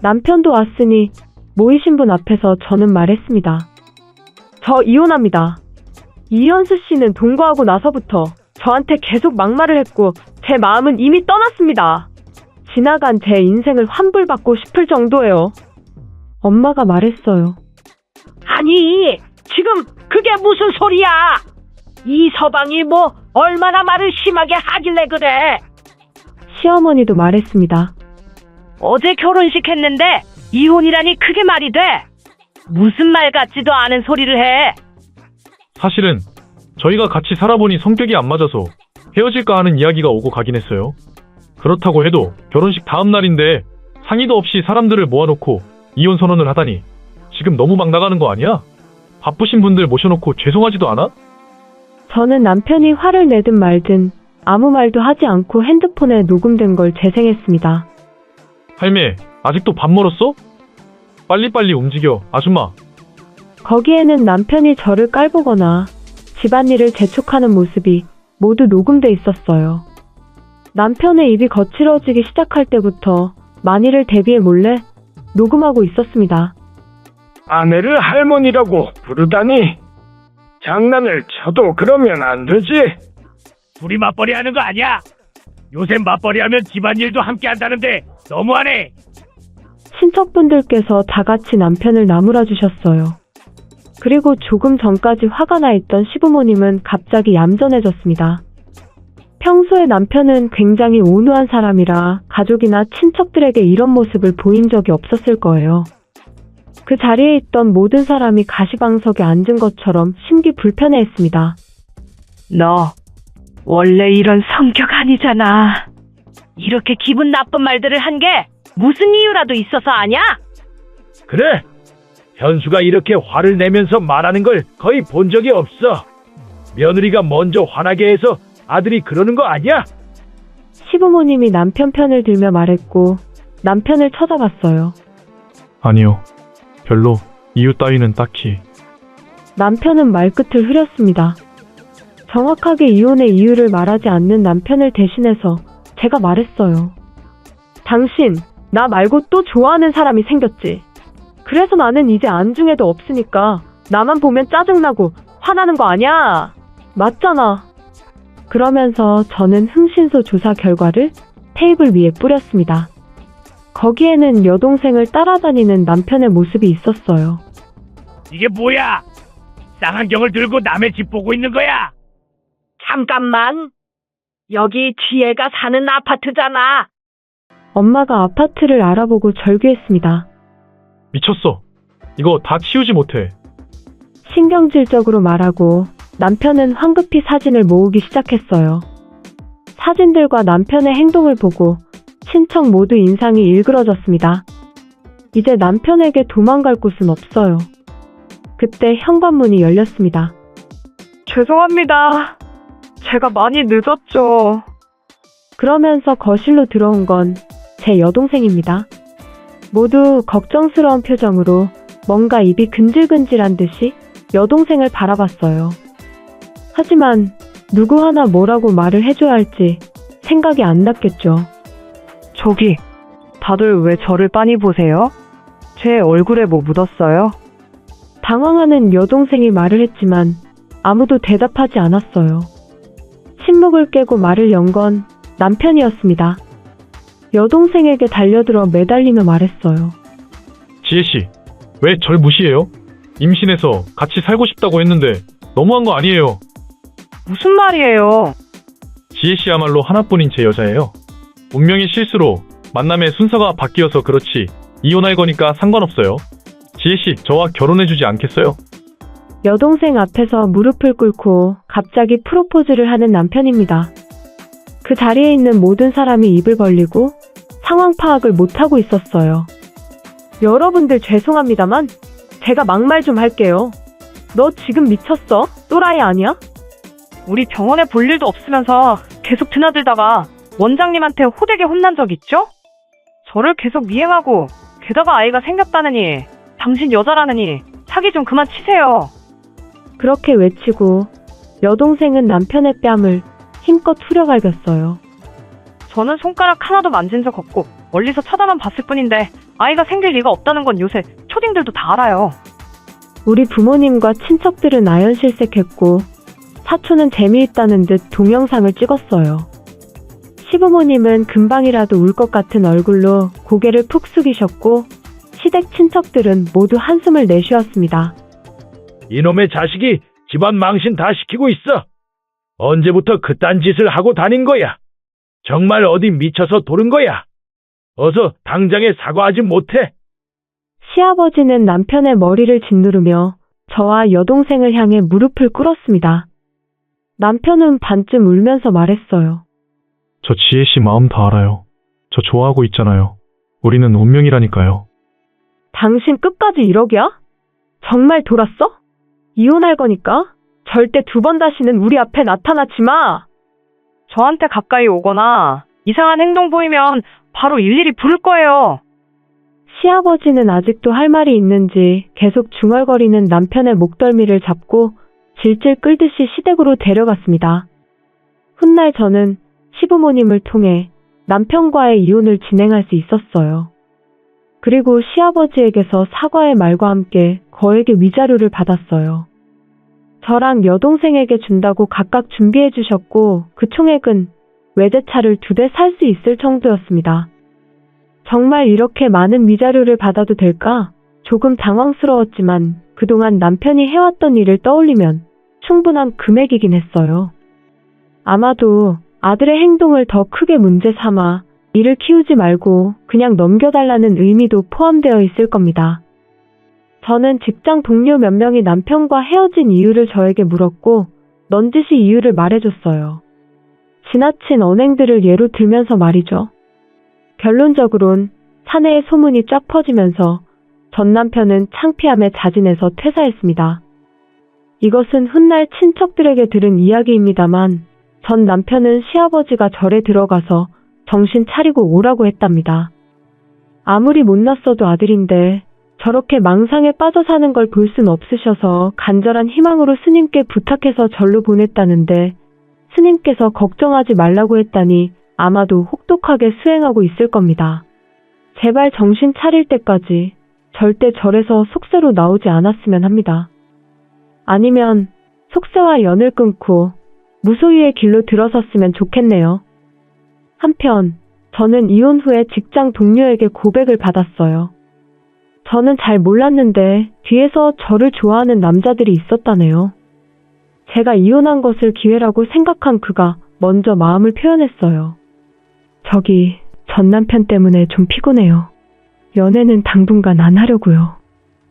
남편도 왔으니 모이신 분 앞에서 저는 말했습니다. 저 이혼합니다. 이현수 씨는 동거하고 나서부터 저한테 계속 막말을 했고 제 마음은 이미 떠났습니다. 지나간 제 인생을 환불받고 싶을 정도예요. 엄마가 말했어요. 아니, 지금 그게 무슨 소리야? 이 서방이 뭐 얼마나 말을 심하게 하길래 그래? 시어머니도 말했습니다. 어제 결혼식 했는데 이혼이라니 그게 말이 돼? 무슨 말 같지도 않은 소리를 해. 사실은 저희가 같이 살아보니 성격이 안 맞아서 헤어질까 하는 이야기가 오고 가긴 했어요. 그렇다고 해도 결혼식 다음 날인데 상의도 없이 사람들을 모아놓고 이혼 선언을 하다니 지금 너무 막 나가는 거 아니야? 바쁘신 분들 모셔놓고 죄송하지도 않아? 저는 남편이 화를 내든 말든 아무 말도 하지 않고 핸드폰에 녹음된 걸 재생했습니다. 할매, 아직도 밥 멀었어? 빨리빨리 움직여, 아줌마. 거기에는 남편이 저를 깔보거나 집안일을 재촉하는 모습이 모두 녹음돼 있었어요. 남편의 입이 거칠어지기 시작할 때부터 만일을 대비해 몰래 녹음하고 있었습니다. 아내를 할머니라고 부르다니 장난을 쳐도 그러면 안 되지. 둘이 맞벌이 하는 거 아니야? 요새 맞벌이 하면 집안일도 함께 한다는데 너무하네. 친척분들께서 다 같이 남편을 나무라 주셨어요. 그리고 조금 전까지 화가 나 있던 시부모님은 갑자기 얌전해졌습니다. 평소에 남편은 굉장히 온유한 사람이라 가족이나 친척들에게 이런 모습을 보인 적이 없었을 거예요. 그 자리에 있던 모든 사람이 가시방석에 앉은 것처럼 심기 불편해했습니다. 너 원래 이런 성격 아니잖아. 이렇게 기분 나쁜 말들을 한 게 무슨 이유라도 있어서 아냐? 그래, 현수가 이렇게 화를 내면서 말하는 걸 거의 본 적이 없어. 며느리가 먼저 화나게 해서 아들이 그러는 거 아니야? 시부모님이 남편 편을 들며 말했고 남편을 쳐다봤어요. 아니요. 별로 이유 따위는 딱히. 남편은 말끝을 흐렸습니다. 정확하게 이혼의 이유를 말하지 않는 남편을 대신해서 제가 말했어요. 당신, 나 말고 또 좋아하는 사람이 생겼지. 그래서 나는 이제 안중에도 없으니까 나만 보면 짜증나고 화나는 거 아니야? 맞잖아. 그러면서 저는 흥신소 조사 결과를 테이블 위에 뿌렸습니다. 거기에는 여동생을 따라다니는 남편의 모습이 있었어요. 이게 뭐야? 쌍안경을 들고 남의 집 보고 있는 거야? 잠깐만. 여기 지혜가 사는 아파트잖아. 엄마가 아파트를 알아보고 절규했습니다. 미쳤어. 이거 다 치우지 못해. 신경질적으로 말하고 남편은 황급히 사진을 모으기 시작했어요. 사진들과 남편의 행동을 보고 친척 모두 인상이 일그러졌습니다. 이제 남편에게 도망갈 곳은 없어요. 그때 현관문이 열렸습니다. 죄송합니다. 제가 많이 늦었죠. 그러면서 거실로 들어온 건 제 여동생입니다. 모두 걱정스러운 표정으로 뭔가 입이 근질근질한 듯이 여동생을 바라봤어요. 하지만 누구 하나 뭐라고 말을 해줘야 할지 생각이 안 났겠죠. 저기, 다들 왜 저를 빤히 보세요? 제 얼굴에 뭐 묻었어요? 당황하는 여동생이 말을 했지만 아무도 대답하지 않았어요. 침묵을 깨고 말을 연 건 남편이었습니다. 여동생에게 달려들어 매달리며 말했어요. 지혜씨, 왜 절 무시해요? 임신해서 같이 살고 싶다고 했는데 너무한 거 아니에요? 무슨 말이에요? 지혜씨야말로 하나뿐인 제 여자예요. 운명의 실수로 만남의 순서가 바뀌어서 그렇지 이혼할 거니까 상관없어요. 지혜씨, 저와 결혼해주지 않겠어요? 여동생 앞에서 무릎을 꿇고 갑자기 프로포즈를 하는 남편입니다. 그 자리에 있는 모든 사람이 입을 벌리고 상황 파악을 못하고 있었어요. 여러분들 죄송합니다만 제가 막말 좀 할게요. 너 지금 미쳤어? 또라이 아니야? 우리 병원에 볼 일도 없으면서 계속 드나들다가 원장님한테 호되게 혼난 적 있죠? 저를 계속 미행하고 게다가 아이가 생겼다느니 당신 여자라느니 사기 좀 그만 치세요. 그렇게 외치고 여동생은 남편의 뺨을 힘껏 후려갈겼어요. 저는 손가락 하나도 만진 적 없고 멀리서 쳐다만 봤을 뿐인데 아이가 생길 리가 없다는 건 요새 초딩들도 다 알아요. 우리 부모님과 친척들은 아연실색했고 사촌은 재미있다는 듯 동영상을 찍었어요. 시부모님은 금방이라도 울 것 같은 얼굴로 고개를 푹 숙이셨고 시댁 친척들은 모두 한숨을 내쉬었습니다. 이놈의 자식이 집안 망신 다 시키고 있어. 언제부터 그딴 짓을 하고 다닌 거야? 정말 어디 미쳐서 도른 거야? 어서 당장에 사과하지 못해? 시아버지는 남편의 머리를 짓누르며 저와 여동생을 향해 무릎을 꿇었습니다. 남편은 반쯤 울면서 말했어요. 저 지혜씨 마음 다 알아요. 저 좋아하고 있잖아요. 우리는 운명이라니까요. 당신 끝까지 이러기야? 정말 돌았어? 이혼할 거니까 절대 두 번 다시는 우리 앞에 나타나지 마. 저한테 가까이 오거나 이상한 행동 보이면 바로 일일이 부를 거예요. 시아버지는 아직도 할 말이 있는지 계속 중얼거리는 남편의 목덜미를 잡고 질질 끌듯이 시댁으로 데려갔습니다. 훗날 저는 시부모님을 통해 남편과의 이혼을 진행할 수 있었어요. 그리고 시아버지에게서 사과의 말과 함께 거액의 위자료를 받았어요. 저랑 여동생에게 준다고 각각 준비해 주셨고 그 총액은 외제차를 2대 살 수 있을 정도였습니다. 정말 이렇게 많은 위자료를 받아도 될까? 조금 당황스러웠지만 그동안 남편이 해왔던 일을 떠올리면 충분한 금액이긴 했어요. 아마도 아들의 행동을 더 크게 문제 삼아 이를 키우지 말고 그냥 넘겨달라는 의미도 포함되어 있을 겁니다. 저는 직장 동료 몇 명이 남편과 헤어진 이유를 저에게 물었고 넌지시 이유를 말해줬어요. 지나친 언행들을 예로 들면서 말이죠. 결론적으론 사내의 소문이 쫙 퍼지면서 전 남편은 창피함에 자진해서 퇴사했습니다. 이것은 훗날 친척들에게 들은 이야기입니다만 전 남편은 시아버지가 절에 들어가서 정신 차리고 오라고 했답니다. 아무리 못났어도 아들인데 저렇게 망상에 빠져 사는 걸 볼 순 없으셔서 간절한 희망으로 스님께 부탁해서 절로 보냈다는데 스님께서 걱정하지 말라고 했다니 아마도 혹독하게 수행하고 있을 겁니다. 제발 정신 차릴 때까지 절대 절에서 속세로 나오지 않았으면 합니다. 아니면 속세와 연을 끊고 무소유의 길로 들어섰으면 좋겠네요. 한편 저는 이혼 후에 직장 동료에게 고백을 받았어요. 저는 잘 몰랐는데 뒤에서 저를 좋아하는 남자들이 있었다네요. 제가 이혼한 것을 기회라고 생각한 그가 먼저 마음을 표현했어요. 저기 전 남편 때문에 좀 피곤해요. 연애는 당분간 안 하려고요.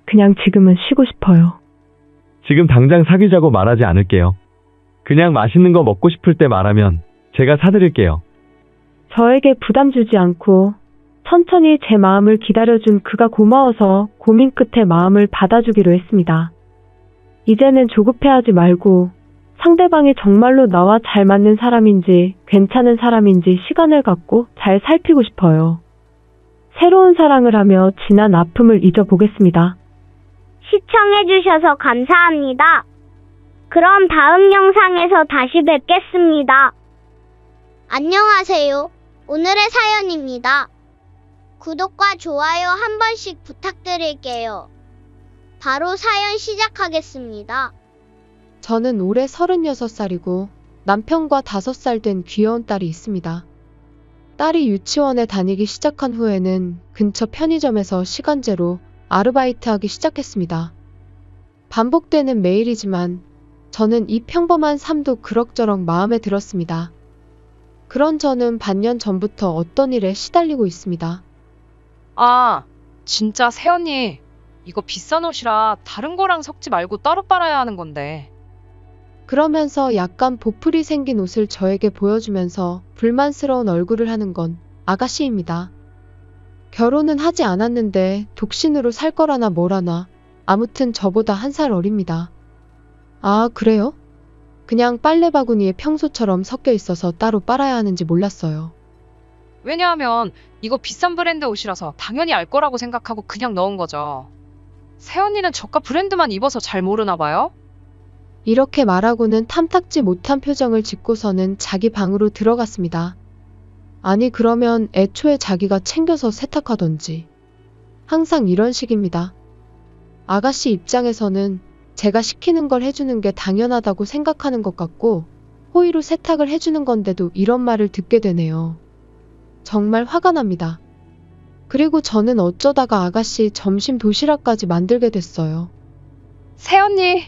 그냥 지금은 쉬고 싶어요. 지금 당장 사귀자고 말하지 않을게요. 그냥 맛있는 거 먹고 싶을 때 말하면 제가 사드릴게요. 저에게 부담 주지 않고 천천히 제 마음을 기다려준 그가 고마워서 고민 끝에 마음을 받아주기로 했습니다. 이제는 조급해하지 말고 상대방이 정말로 나와 잘 맞는 사람인지 괜찮은 사람인지 시간을 갖고 잘 살피고 싶어요. 새로운 사랑을 하며 지난 아픔을 잊어보겠습니다. 시청해주셔서 감사합니다. 그럼 다음 영상에서 다시 뵙겠습니다. 안녕하세요. 오늘의 사연입니다. 구독과 좋아요 한 번씩 부탁드릴게요. 바로 사연 시작하겠습니다. 저는 올해 36살이고 남편과 5살 된 귀여운 딸이 있습니다. 딸이 유치원에 다니기 시작한 후에는 근처 편의점에서 시간제로 아르바이트하기 시작했습니다. 반복되는 매일이지만 저는 이 평범한 삶도 그럭저럭 마음에 들었습니다. 그런 저는 반년 전부터 어떤 일에 시달리고 있습니다. 아, 진짜 새언니. 이거 비싼 옷이라 다른 거랑 섞지 말고 따로 빨아야 하는 건데. 그러면서 약간 보풀이 생긴 옷을 저에게 보여주면서 불만스러운 얼굴을 하는 건 아가씨입니다. 결혼은 하지 않았는데 독신으로 살 거라나 뭐라나 아무튼 저보다 1살 어립니다. 아, 그래요? 그냥 빨래 바구니에 평소처럼 섞여 있어서 따로 빨아야 하는지 몰랐어요. 왜냐하면 이거 비싼 브랜드 옷이라서 당연히 알 거라고 생각하고 그냥 넣은 거죠. 새언니는 저가 브랜드만 입어서 잘 모르나 봐요? 이렇게 말하고는 탐탁지 못한 표정을 짓고서는 자기 방으로 들어갔습니다. 아니 그러면 애초에 자기가 챙겨서 세탁하던지. 항상 이런 식입니다. 아가씨 입장에서는 제가 시키는 걸 해주는 게 당연하다고 생각하는 것 같고 호의로 세탁을 해주는 건데도 이런 말을 듣게 되네요. 정말 화가 납니다. 그리고 저는 어쩌다가 아가씨 점심 도시락까지 만들게 됐어요. 새언니,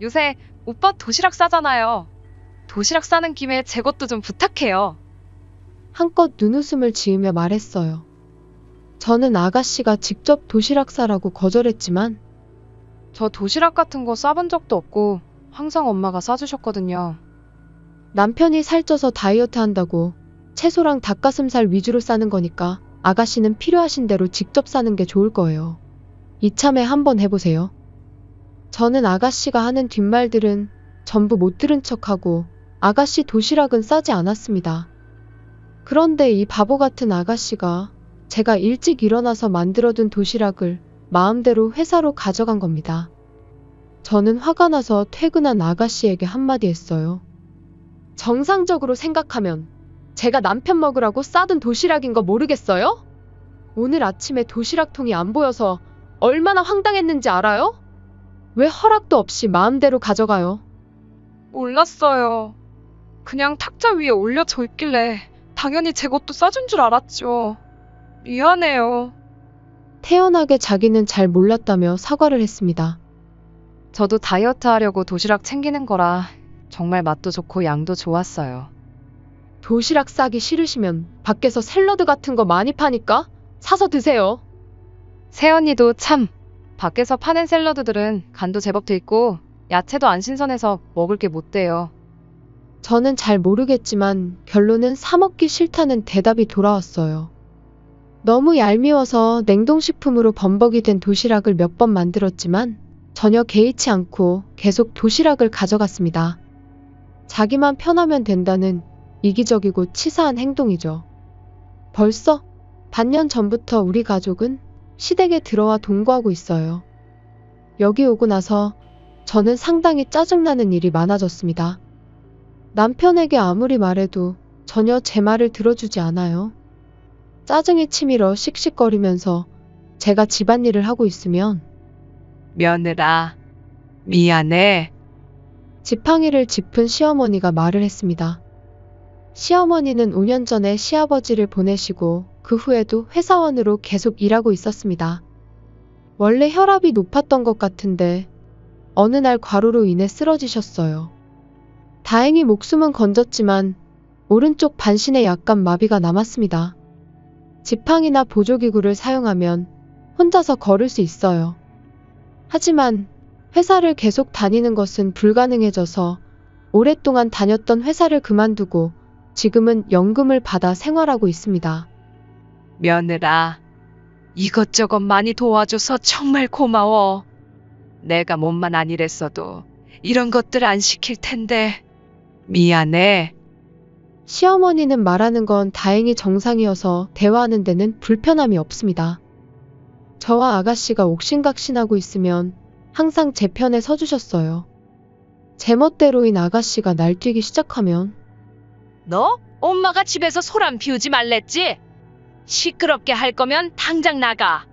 요새 오빠 도시락 싸잖아요. 도시락 싸는 김에 제 것도 좀 부탁해요. 한껏 눈웃음을 지으며 말했어요. 저는 아가씨가 직접 도시락 싸라고 거절했지만 저 도시락 같은 거 싸본 적도 없고 항상 엄마가 싸주셨거든요. 남편이 살쪄서 다이어트 한다고 채소랑 닭가슴살 위주로 싸는 거니까 아가씨는 필요하신 대로 직접 싸는 게 좋을 거예요. 이참에 한번 해보세요. 저는 아가씨가 하는 뒷말들은 전부 못 들은 척하고 아가씨 도시락은 싸지 않았습니다. 그런데 이 바보 같은 아가씨가 제가 일찍 일어나서 만들어둔 도시락을 마음대로 회사로 가져간 겁니다. 저는 화가 나서 퇴근한 아가씨에게 한마디 했어요. 정상적으로 생각하면 제가 남편 먹으라고 싸둔 도시락인 거 모르겠어요? 오늘 아침에 도시락통이 안 보여서 얼마나 황당했는지 알아요? 왜 허락도 없이 마음대로 가져가요? 몰랐어요. 그냥 탁자 위에 올려져 있길래 당연히 제 것도 싸준 줄 알았죠. 미안해요. 태연하게 자기는 잘 몰랐다며 사과를 했습니다. 저도 다이어트 하려고 도시락 챙기는 거라 정말 맛도 좋고 양도 좋았어요. 도시락 싸기 싫으시면 밖에서 샐러드 같은 거 많이 파니까 사서 드세요. 새언니도 참, 밖에서 파는 샐러드들은 간도 제법 돼 있고 야채도 안 신선해서 먹을 게 못 돼요. 저는 잘 모르겠지만 결론은 사 먹기 싫다는 대답이 돌아왔어요. 너무 얄미워서 냉동식품으로 범벅이 된 도시락을 몇 번 만들었지만 전혀 개의치 않고 계속 도시락을 가져갔습니다. 자기만 편하면 된다는 이기적이고 치사한 행동이죠. 벌써 반년 전부터 우리 가족은 시댁에 들어와 동거하고 있어요. 여기 오고 나서 저는 상당히 짜증나는 일이 많아졌습니다. 남편에게 아무리 말해도 전혀 제 말을 들어주지 않아요. 짜증이 치밀어 씩씩거리면서 제가 집안일을 하고 있으면 며느라, 미안해. 지팡이를 짚은 시어머니가 말을 했습니다. 시어머니는 5년 전에 시아버지를 보내시고 그 후에도 회사원으로 계속 일하고 있었습니다. 원래 혈압이 높았던 것 같은데 어느 날 과로로 인해 쓰러지셨어요. 다행히 목숨은 건졌지만 오른쪽 반신에 약간 마비가 남았습니다. 지팡이나 보조기구를 사용하면 혼자서 걸을 수 있어요. 하지만 회사를 계속 다니는 것은 불가능해져서 오랫동안 다녔던 회사를 그만두고 지금은 연금을 받아 생활하고 있습니다. 며느라, 이것저것 많이 도와줘서 정말 고마워. 내가 몸만 안 일했어도 이런 것들 안 시킬 텐데 미안해. 시어머니는 말하는 건 다행히 정상이어서 대화하는 데는 불편함이 없습니다. 저와 아가씨가 옥신각신하고 있으면 항상 제 편에 서주셨어요. 제멋대로인 아가씨가 날뛰기 시작하면 너? 엄마가 집에서 소란 피우지 말랬지? 시끄럽게 할 거면 당장 나가.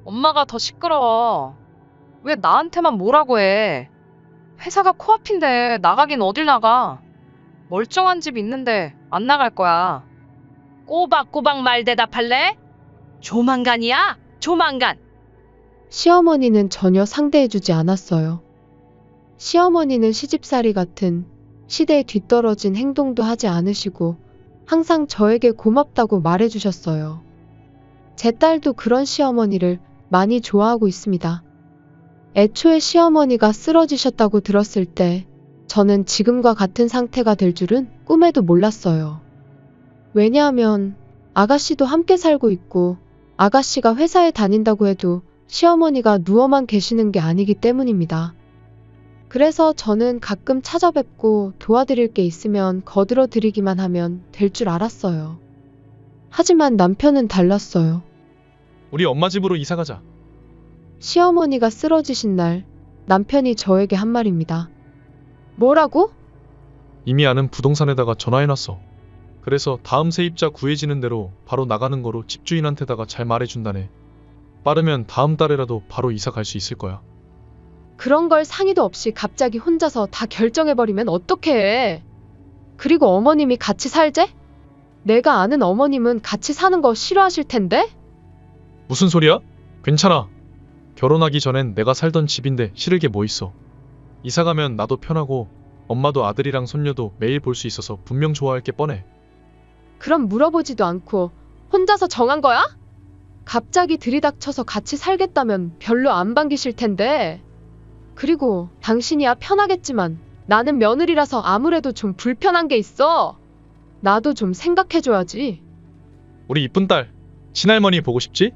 엄마가 더 시끄러워. 왜 나한테만 뭐라고 해? 회사가 코앞인데 나가긴 어딜 나가. 멀쩡한 집 있는데 안 나갈 거야. 꼬박꼬박 말 대답할래? 조만간이야? 조만간. 시어머니는 전혀 상대해주지 않았어요. 시어머니는 시집살이 같은 시대에 뒤떨어진 행동도 하지 않으시고 항상 저에게 고맙다고 말해주셨어요. 제 딸도 그런 시어머니를 많이 좋아하고 있습니다. 애초에 시어머니가 쓰러지셨다고 들었을 때 저는 지금과 같은 상태가 될 줄은 꿈에도 몰랐어요. 왜냐하면 아가씨도 함께 살고 있고 아가씨가 회사에 다닌다고 해도 시어머니가 누워만 계시는 게 아니기 때문입니다. 그래서 저는 가끔 찾아뵙고 도와드릴 게 있으면 거들어 드리기만 하면 될 줄 알았어요. 하지만 남편은 달랐어요. 우리 엄마 집으로 이사 가자. 시어머니가 쓰러지신 날 남편이 저에게 한 말입니다. 뭐라고? 이미 아는 부동산에다가 전화해놨어. 그래서 다음 세입자 구해지는 대로 바로 나가는 거로 집주인한테다가 잘 말해준다네. 빠르면 다음 달에라도 바로 이사 갈 수 있을 거야. 그런 걸 상의도 없이 갑자기 혼자서 다 결정해버리면 어떡해. 그리고 어머님이 같이 살재? 내가 아는 어머님은 같이 사는 거 싫어하실 텐데? 무슨 소리야? 괜찮아. 결혼하기 전엔 내가 살던 집인데 싫을 게 뭐 있어. 이사 가면 나도 편하고 엄마도 아들이랑 손녀도 매일 볼 수 있어서 분명 좋아할 게 뻔해. 그럼 물어보지도 않고 혼자서 정한 거야? 갑자기 들이닥쳐서 같이 살겠다면 별로 안 반기실 텐데. 그리고 당신이야 편하겠지만 나는 며느리라서 아무래도 좀 불편한 게 있어. 나도 좀 생각해줘야지. 우리 이쁜 딸, 친할머니 보고 싶지?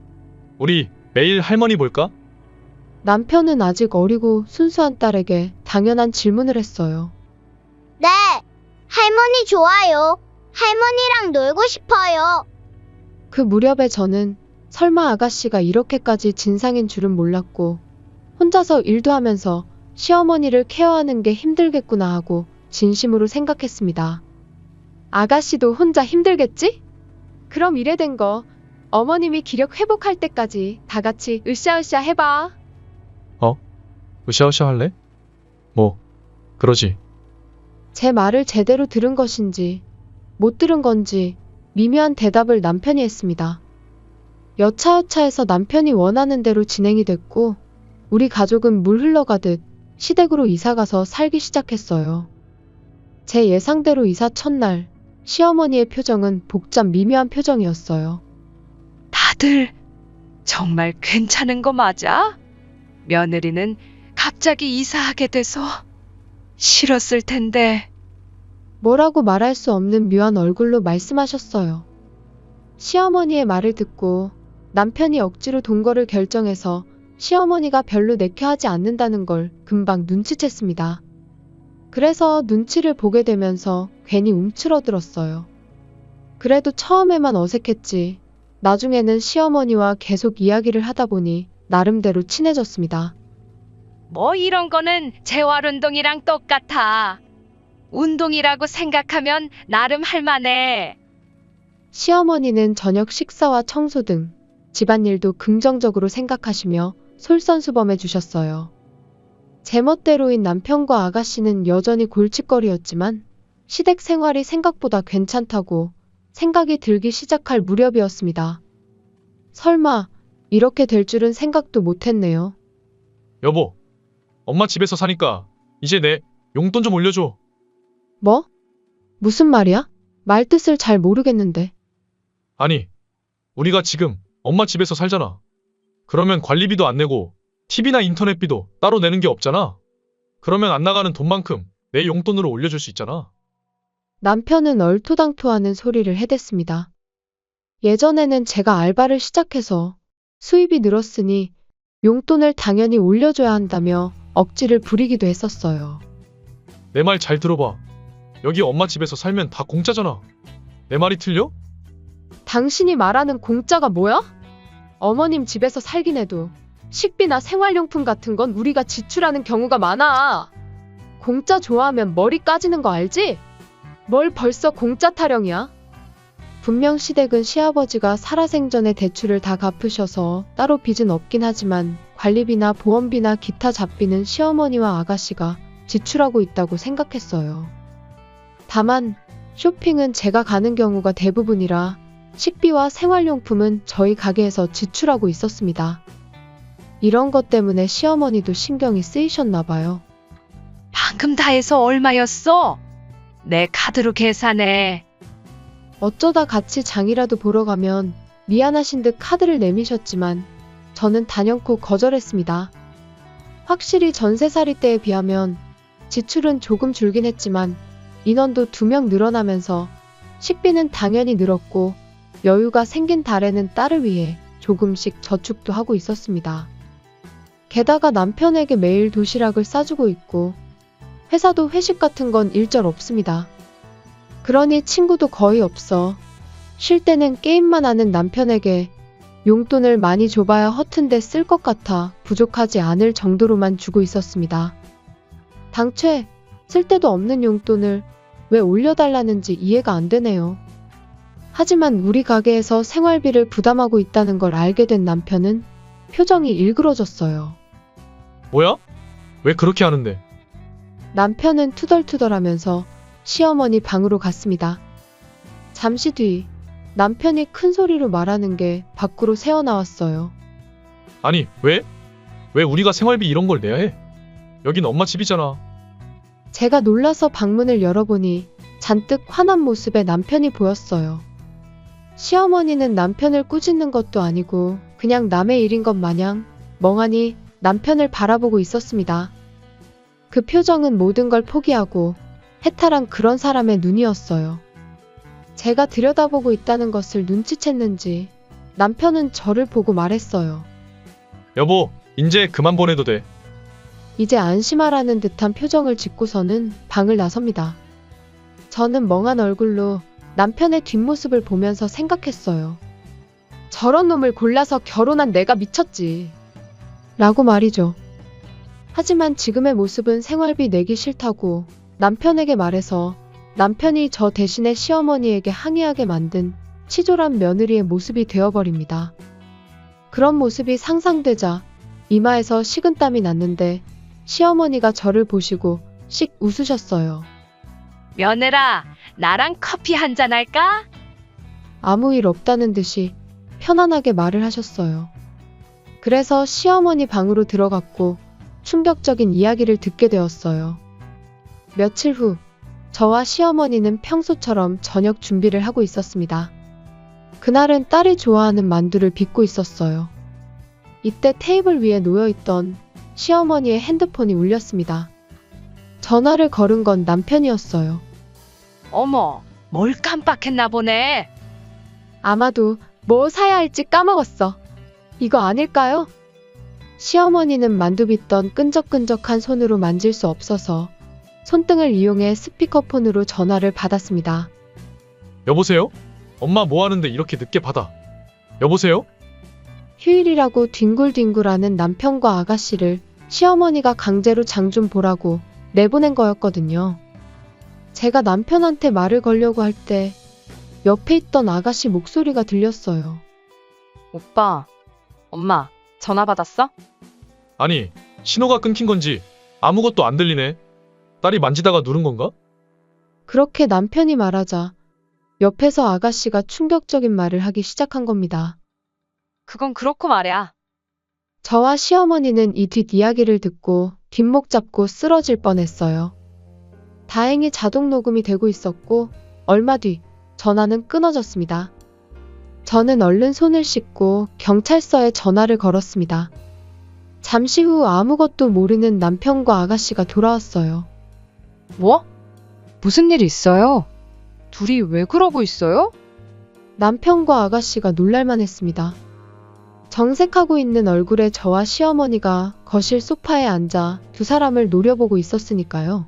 우리 매일 할머니 볼까? 남편은 아직 어리고 순수한 딸에게 당연한 질문을 했어요. 네, 할머니 좋아요. 할머니랑 놀고 싶어요. 그 무렵에 저는 설마 아가씨가 이렇게까지 진상인 줄은 몰랐고 혼자서 일도 하면서 시어머니를 케어하는 게 힘들겠구나 하고 진심으로 생각했습니다. 아가씨도 혼자 힘들겠지? 그럼 이래 된 거 어머님이 기력 회복할 때까지 다 같이 으쌰으쌰 해봐. 으쌰으쌰 할래? 뭐 그러지. 제 말을 제대로 들은 것인지 못 들은 건지 미묘한 대답을 남편이 했습니다. 여차여차해서 남편이 원하는 대로 진행이 됐고 우리 가족은 물 흘러가듯 시댁으로 이사가서 살기 시작했어요. 제 예상대로 이사 첫날 시어머니의 표정은 복잡 미묘한 표정이었어요. 다들 정말 괜찮은 거 맞아? 며느리는 갑자기 이사하게 돼서 싫었을 텐데. 뭐라고 말할 수 없는 묘한 얼굴로 말씀하셨어요. 시어머니의 말을 듣고 남편이 억지로 동거를 결정해서 시어머니가 별로 내켜하지 않는다는 걸 금방 눈치챘습니다. 그래서 눈치를 보게 되면서 괜히 움츠러들었어요. 그래도 처음에만 어색했지 나중에는 시어머니와 계속 이야기를 하다 보니 나름대로 친해졌습니다. 뭐 이런 거는 재활운동이랑 똑같아. 운동이라고 생각하면 나름 할만해. 시어머니는 저녁 식사와 청소 등 집안일도 긍정적으로 생각하시며 솔선수범해 주셨어요. 제멋대로인 남편과 아가씨는 여전히 골칫거리였지만 시댁 생활이 생각보다 괜찮다고 생각이 들기 시작할 무렵이었습니다. 설마 이렇게 될 줄은 생각도 못했네요. 여보, 엄마 집에서 사니까 이제 내 용돈 좀 올려줘. 뭐? 무슨 말이야? 말 뜻을 잘 모르겠는데. 아니, 우리가 지금 엄마 집에서 살잖아. 그러면 관리비도 안 내고 TV나 인터넷비도 따로 내는 게 없잖아. 그러면 안 나가는 돈만큼 내 용돈으로 올려줄 수 있잖아. 남편은 얼토당토하는 소리를 해댔습니다. 예전에는 제가 알바를 시작해서 수입이 늘었으니 용돈을 당연히 올려줘야 한다며 억지를 부리기도 했었어요. 내 말 잘 들어봐. 여기 엄마 집에서 살면 다 공짜잖아. 내 말이 틀려? 당신이 말하는 공짜가 뭐야? 어머님 집에서 살긴 해도 식비나 생활용품 같은 건 우리가 지출하는 경우가 많아. 공짜 좋아하면 머리 까지는 거 알지? 뭘 벌써 공짜 타령이야? 분명 시댁은 시아버지가 살아생전에 대출을 다 갚으셔서 따로 빚은 없긴 하지만 관리비나 보험비나 기타 잡비는 시어머니와 아가씨가 지출하고 있다고 생각했어요. 다만 쇼핑은 제가 가는 경우가 대부분이라 식비와 생활용품은 저희 가게에서 지출하고 있었습니다. 이런 것 때문에 시어머니도 신경이 쓰이셨나 봐요. 방금 다 해서 얼마였어? 내 카드로 계산해. 어쩌다 같이 장이라도 보러 가면 미안하신 듯 카드를 내미셨지만 저는 단연코 거절했습니다. 확실히 전세살이 때에 비하면 지출은 조금 줄긴 했지만 인원도 2명 늘어나면서 식비는 당연히 늘었고 여유가 생긴 달에는 딸을 위해 조금씩 저축도 하고 있었습니다. 게다가 남편에게 매일 도시락을 싸주고 있고 회사도 회식 같은 건 일절 없습니다. 그러니 친구도 거의 없어 쉴 때는 게임만 하는 남편에게 용돈을 많이 줘봐야 허튼데 쓸 것 같아 부족하지 않을 정도로만 주고 있었습니다. 당최 쓸데도 없는 용돈을 왜 올려달라는지 이해가 안 되네요. 하지만 우리 가게에서 생활비를 부담하고 있다는 걸 알게 된 남편은 표정이 일그러졌어요. 뭐야? 왜 그렇게 하는데? 남편은 투덜투덜하면서 시어머니 방으로 갔습니다. 잠시 뒤 남편이 큰 소리로 말하는 게 밖으로 새어나왔어요. 아니, 왜? 왜 우리가 생활비 이런 걸 내야 해? 여긴 엄마 집이잖아. 제가 놀라서 방문을 열어보니 잔뜩 화난 모습의 남편이 보였어요. 시어머니는 남편을 꾸짖는 것도 아니고 그냥 남의 일인 것 마냥 멍하니 남편을 바라보고 있었습니다. 그 표정은 모든 걸 포기하고 해탈한 그런 사람의 눈이었어요. 제가 들여다보고 있다는 것을 눈치챘는지 남편은 저를 보고 말했어요. 여보, 이제 그만 보내도 돼. 이제 안심하라는 듯한 표정을 짓고서는 방을 나섭니다. 저는 멍한 얼굴로 남편의 뒷모습을 보면서 생각했어요. 저런 놈을 골라서 결혼한 내가 미쳤지. 라고 말이죠. 하지만 지금의 모습은 생활비 내기 싫다고 남편에게 말해서 남편이 저 대신에 시어머니에게 항의하게 만든 치졸한 며느리의 모습이 되어버립니다. 그런 모습이 상상되자 이마에서 식은땀이 났는데 시어머니가 저를 보시고 씩 웃으셨어요. 며느라, 나랑 커피 한잔 할까? 아무 일 없다는 듯이 편안하게 말을 하셨어요. 그래서 시어머니 방으로 들어갔고 충격적인 이야기를 듣게 되었어요. 며칠 후 저와 시어머니는 평소처럼 저녁 준비를 하고 있었습니다. 그날은 딸이 좋아하는 만두를 빚고 있었어요. 이때 테이블 위에 놓여있던 시어머니의 핸드폰이 울렸습니다. 전화를 걸은 건 남편이었어요. 어머, 뭘 깜빡했나 보네. 아마도 뭐 사야 할지 까먹었어. 이거 아닐까요? 시어머니는 만두 빚던 끈적끈적한 손으로 만질 수 없어서 손등을 이용해 스피커폰으로 전화를 받았습니다. 여보세요? 엄마 뭐 하는데 이렇게 늦게 받아? 여보세요? 휴일이라고 뒹굴뒹굴하는 남편과 아가씨를 시어머니가 강제로 장 좀 보라고 내보낸 거였거든요. 제가 남편한테 말을 걸려고 할 때 옆에 있던 아가씨 목소리가 들렸어요. 오빠, 엄마, 전화 받았어? 아니, 신호가 끊긴 건지 아무것도 안 들리네. 딸이 만지다가 누른 건가? 그렇게 남편이 말하자 옆에서 아가씨가 충격적인 말을 하기 시작한 겁니다. 그건 그렇고 말이야. 저와 시어머니는 이 뒷이야기를 듣고 뒷목 잡고 쓰러질 뻔했어요. 다행히 자동 녹음이 되고 있었고 얼마 뒤 전화는 끊어졌습니다. 저는 얼른 손을 씻고 경찰서에 전화를 걸었습니다. 잠시 후 아무것도 모르는 남편과 아가씨가 돌아왔어요. 뭐? 무슨 일 있어요? 둘이 왜 그러고 있어요? 남편과 아가씨가 놀랄만 했습니다. 정색하고 있는 얼굴에 저와 시어머니가 거실 소파에 앉아 두 사람을 노려보고 있었으니까요.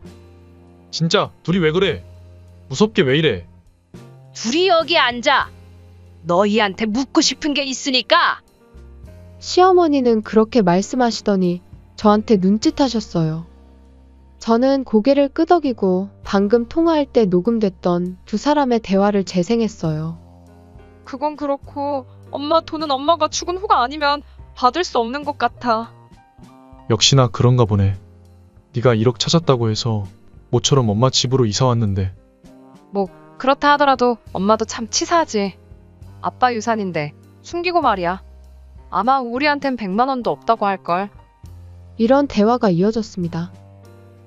진짜 둘이 왜 그래? 무섭게 왜 이래? 둘이 여기 앉아. 너희한테 묻고 싶은 게 있으니까. 시어머니는 그렇게 말씀하시더니 저한테 눈짓하셨어요. 저는 고개를 끄덕이고 방금 통화할 때 녹음됐던 두 사람의 대화를 재생했어요. 그건 그렇고 엄마 돈은 엄마가 죽은 후가 아니면 받을 수 없는 것 같아. 역시나 그런가 보네. 네가 1억 찾았다고 해서 모처럼 엄마 집으로 이사 왔는데. 뭐 그렇다 하더라도 엄마도 참 치사하지. 아빠 유산인데 숨기고 말이야. 아마 우리한텐 100만 원도 없다고 할걸. 이런 대화가 이어졌습니다.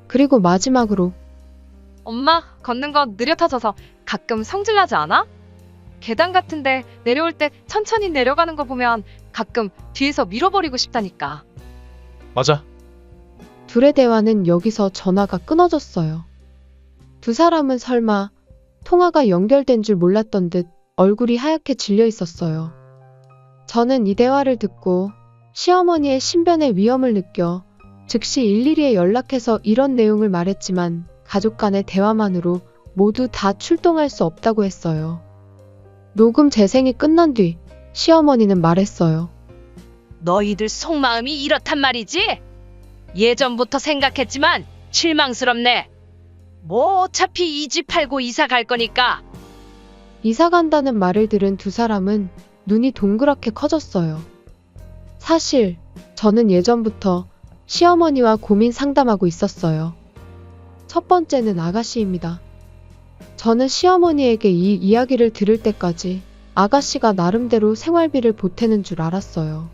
그리고 마지막으로 엄마, 걷는 거 느려 터져서 가끔 성질나지 않아? 계단 같은데 내려올 때 천천히 내려가는 거 보면 가끔 뒤에서 밀어버리고 싶다니까. 맞아. 둘의 대화는 여기서 전화가 끊어졌어요. 두 사람은 설마 통화가 연결된 줄 몰랐던 듯 얼굴이 하얗게 질려 있었어요. 저는 이 대화를 듣고 시어머니의 신변의 위험을 느껴 즉시 112에 연락해서 이런 내용을 말했지만 가족 간의 대화만으로 모두 다 출동할 수 없다고 했어요. 녹음 재생이 끝난 뒤 시어머니는 말했어요. 너희들 속마음이 이렇단 말이지? 예전부터 생각했지만 실망스럽네. 뭐 어차피 이 집 팔고 이사 갈 거니까. 이사 간다는 말을 들은 두 사람은 눈이 동그랗게 커졌어요. 사실 저는 예전부터 시어머니와 고민 상담하고 있었어요. 첫 번째는 아가씨입니다. 저는 시어머니에게 이 이야기를 들을 때까지 아가씨가 나름대로 생활비를 보태는 줄 알았어요.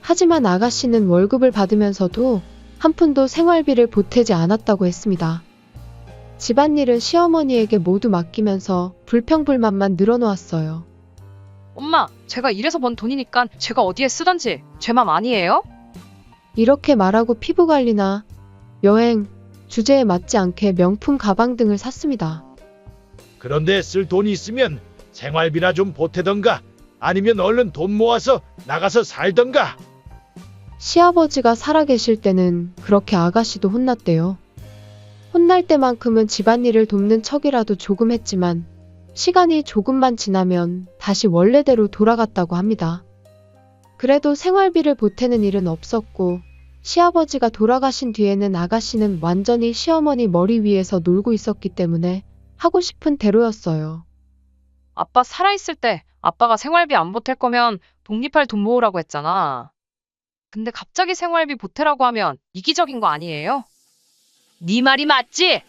하지만 아가씨는 월급을 받으면서도 한 푼도 생활비를 보태지 않았다고 했습니다. 집안일은 시어머니에게 모두 맡기면서 불평불만만 늘어놓았어요. 엄마, 제가 일해서 번 돈이니까 제가 어디에 쓰던지 제 맘 아니에요? 이렇게 말하고 피부관리나 여행, 주제에 맞지 않게 명품 가방 등을 샀습니다. 그런데 쓸 돈이 있으면 생활비나 좀 보태던가 아니면 얼른 돈 모아서 나가서 살던가. 시아버지가 살아계실 때는 그렇게 아가씨도 혼났대요. 혼날 때만큼은 집안일을 돕는 척이라도 조금 했지만 시간이 조금만 지나면 다시 원래대로 돌아갔다고 합니다. 그래도 생활비를 보태는 일은 없었고 시아버지가 돌아가신 뒤에는 아가씨는 완전히 시어머니 머리 위에서 놀고 있었기 때문에 하고 싶은 대로였어요. 아빠 살아있을 때 아빠가 생활비 안 보탤 거면 독립할 돈 모으라고 했잖아. 근데 갑자기 생활비 보태라고 하면 이기적인 거 아니에요? 네 말이 맞지?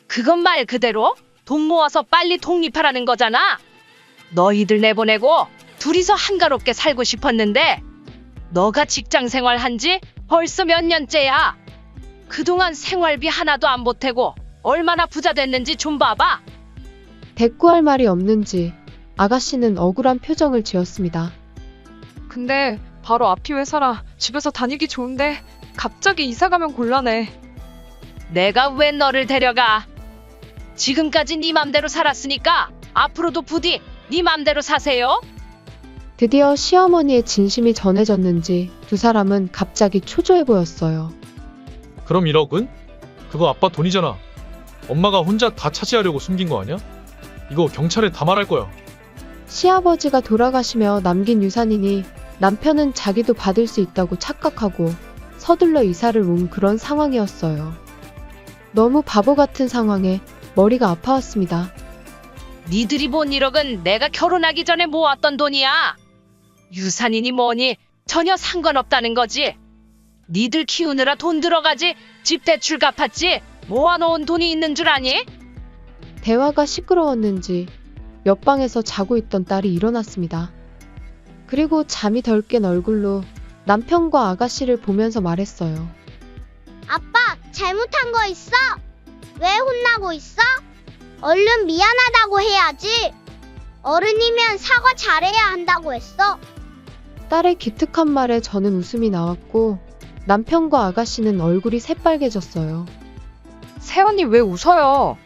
그건 말 그대로 돈 모아서 빨리 독립하라는 거잖아. 너희들 내보내고 둘이서 한가롭게 살고 싶었는데 너가 직장 생활한 지 벌써 몇 년째야. 그동안 생활비 하나도 안 보태고 얼마나 부자 됐는지 좀 봐봐. 대꾸할 말이 없는지 아가씨는 억울한 표정을 지었습니다. 근데 바로 앞이 회사라 집에서 다니기 좋은데 갑자기 이사 가면 곤란해. 내가 왜 너를 데려가? 지금까지 네 맘대로 살았으니까 앞으로도 부디 네 맘대로 사세요. 드디어 시어머니의 진심이 전해졌는지 두 사람은 갑자기 초조해 보였어요. 그럼 1억은? 그거 아빠 돈이잖아. 엄마가 혼자 다 차지하려고 숨긴 거 아니야? 이거 경찰에 다 말할 거야. 시아버지가 돌아가시며 남긴 유산이니 남편은 자기도 받을 수 있다고 착각하고 서둘러 이사를 온 그런 상황이었어요. 너무 바보 같은 상황에 머리가 아파왔습니다. 니들이 본 1억은 내가 결혼하기 전에 모았던 돈이야. 유산이니 뭐니 전혀 상관없다는 거지. 니들 키우느라 돈 들어가지 집 대출 갚았지 모아놓은 돈이 있는 줄 아니? 대화가 시끄러웠는지 옆방에서 자고 있던 딸이 일어났습니다. 그리고 잠이 덜 깬 얼굴로 남편과 아가씨를 보면서 말했어요. 아빠, 잘못한 거 있어? 왜 혼나고 있어? 얼른 미안하다고 해야지. 어른이면 사과 잘해야 한다고 했어. 딸의 기특한 말에 저는 웃음이 나왔고 남편과 아가씨는 얼굴이 새빨개졌어요. 새언니 왜 웃어요?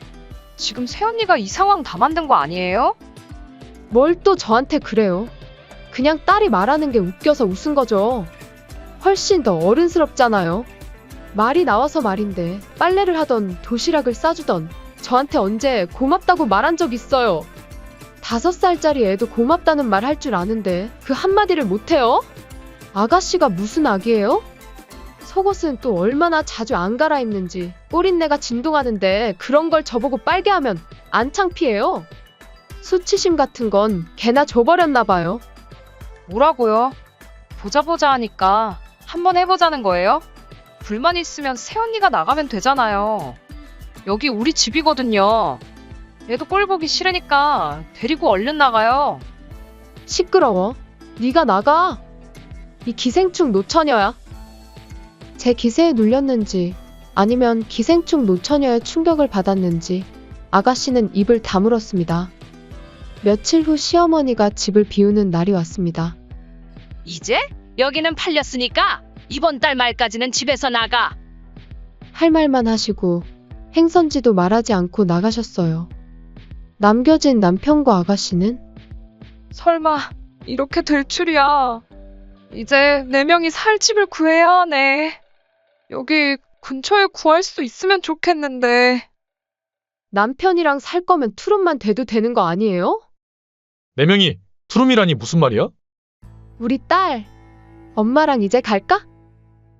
지금 새언니가 이 상황 다 만든 거 아니에요? 뭘 또 저한테 그래요? 그냥 딸이 말하는 게 웃겨서 웃은 거죠. 훨씬 더 어른스럽잖아요. 말이 나와서 말인데 빨래를 하던 도시락을 싸주던 저한테 언제 고맙다고 말한 적 있어요? 5살짜리 애도 고맙다는 말 할 줄 아는데 그 한마디를 못해요? 아가씨가 무슨 악이에요? 속옷은 또 얼마나 자주 안 갈아입는지 꼬린내가 진동하는데 그런 걸 저보고 빨게 하면 안 창피해요? 수치심 같은 건 개나 줘버렸나 봐요. 뭐라고요? 보자 하니까 한번 해보자는 거예요? 불만이 있으면 새언니가 나가면 되잖아요. 여기 우리 집이거든요. 얘도 꼴 보기 싫으니까 데리고 얼른 나가요. 시끄러워. 네가 나가. 이 기생충 노처녀야. 제 기세에 눌렸는지 아니면 기생충 노처녀의 충격을 받았는지 아가씨는 입을 다물었습니다. 며칠 후 시어머니가 집을 비우는 날이 왔습니다. 이제? 여기는 팔렸으니까 이번 달 말까지는 집에서 나가. 할 말만 하시고 행선지도 말하지 않고 나가셨어요. 남겨진 남편과 아가씨는 설마 이렇게 될 줄이야. 이제 4명이 살 집을 구해야 하네. 여기 근처에 구할 수 있으면 좋겠는데. 남편이랑 살 거면 투룸만 돼도 되는 거 아니에요? 4명이 투룸이라니 무슨 말이야? 우리 딸, 엄마랑 이제 갈까?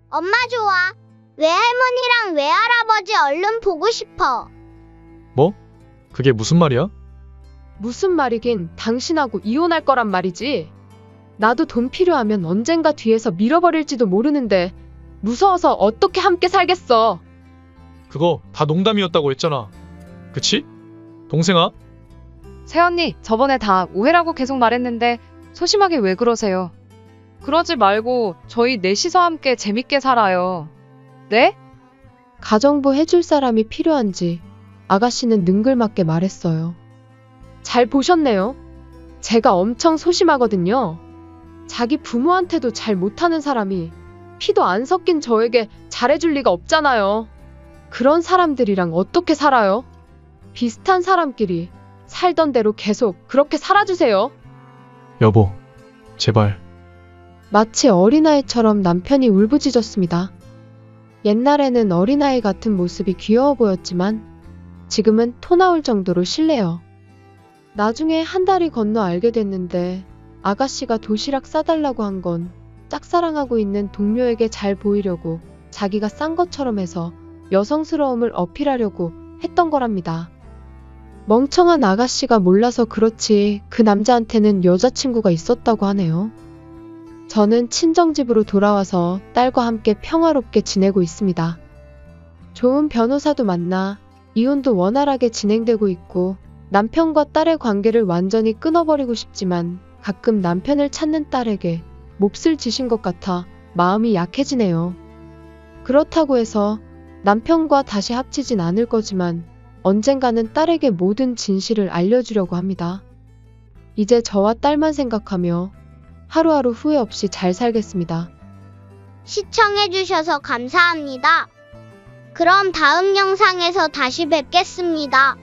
엄마 좋아. 외할머니랑 외할아버지 얼른 보고 싶어. 뭐? 그게 무슨 말이야? 무슨 말이긴 당신하고 이혼할 거란 말이지. 나도 돈 필요하면 언젠가 뒤에서 밀어버릴지도 모르는데 무서워서 어떻게 함께 살겠어. 그거 다 농담이었다고 했잖아. 그치? 동생아? 새언니, 저번에 다 오해라고 계속 말했는데 소심하게 왜 그러세요? 그러지 말고 저희 넷이서 함께 재밌게 살아요. 네? 가정부 해줄 사람이 필요한지 아가씨는 능글맞게 말했어요. 잘 보셨네요. 제가 엄청 소심하거든요. 자기 부모한테도 잘 못하는 사람이 피도 안 섞인 저에게 잘해줄 리가 없잖아요. 그런 사람들이랑 어떻게 살아요? 비슷한 사람끼리 살던 대로 계속 그렇게 살아주세요. 여보, 제발. 마치 어린아이처럼 남편이 울부짖었습니다. 옛날에는 어린아이 같은 모습이 귀여워 보였지만 지금은 토 나올 정도로 실례요. 나중에 한 달이 건너 알게 됐는데 아가씨가 도시락 싸달라고 한 건 짝사랑하고 있는 동료에게 잘 보이려고 자기가 싼 것처럼 해서 여성스러움을 어필하려고 했던 거랍니다. 멍청한 아가씨가 몰라서 그렇지 그 남자한테는 여자친구가 있었다고 하네요. 저는 친정집으로 돌아와서 딸과 함께 평화롭게 지내고 있습니다. 좋은 변호사도 만나 이혼도 원활하게 진행되고 있고 남편과 딸의 관계를 완전히 끊어버리고 싶지만 가끔 남편을 찾는 딸에게 몹쓸 짓인 것 같아 마음이 약해지네요. 그렇다고 해서 남편과 다시 합치진 않을 거지만 언젠가는 딸에게 모든 진실을 알려주려고 합니다. 이제 저와 딸만 생각하며 하루하루 후회 없이 잘 살겠습니다. 시청해주셔서 감사합니다. 그럼 다음 영상에서 다시 뵙겠습니다.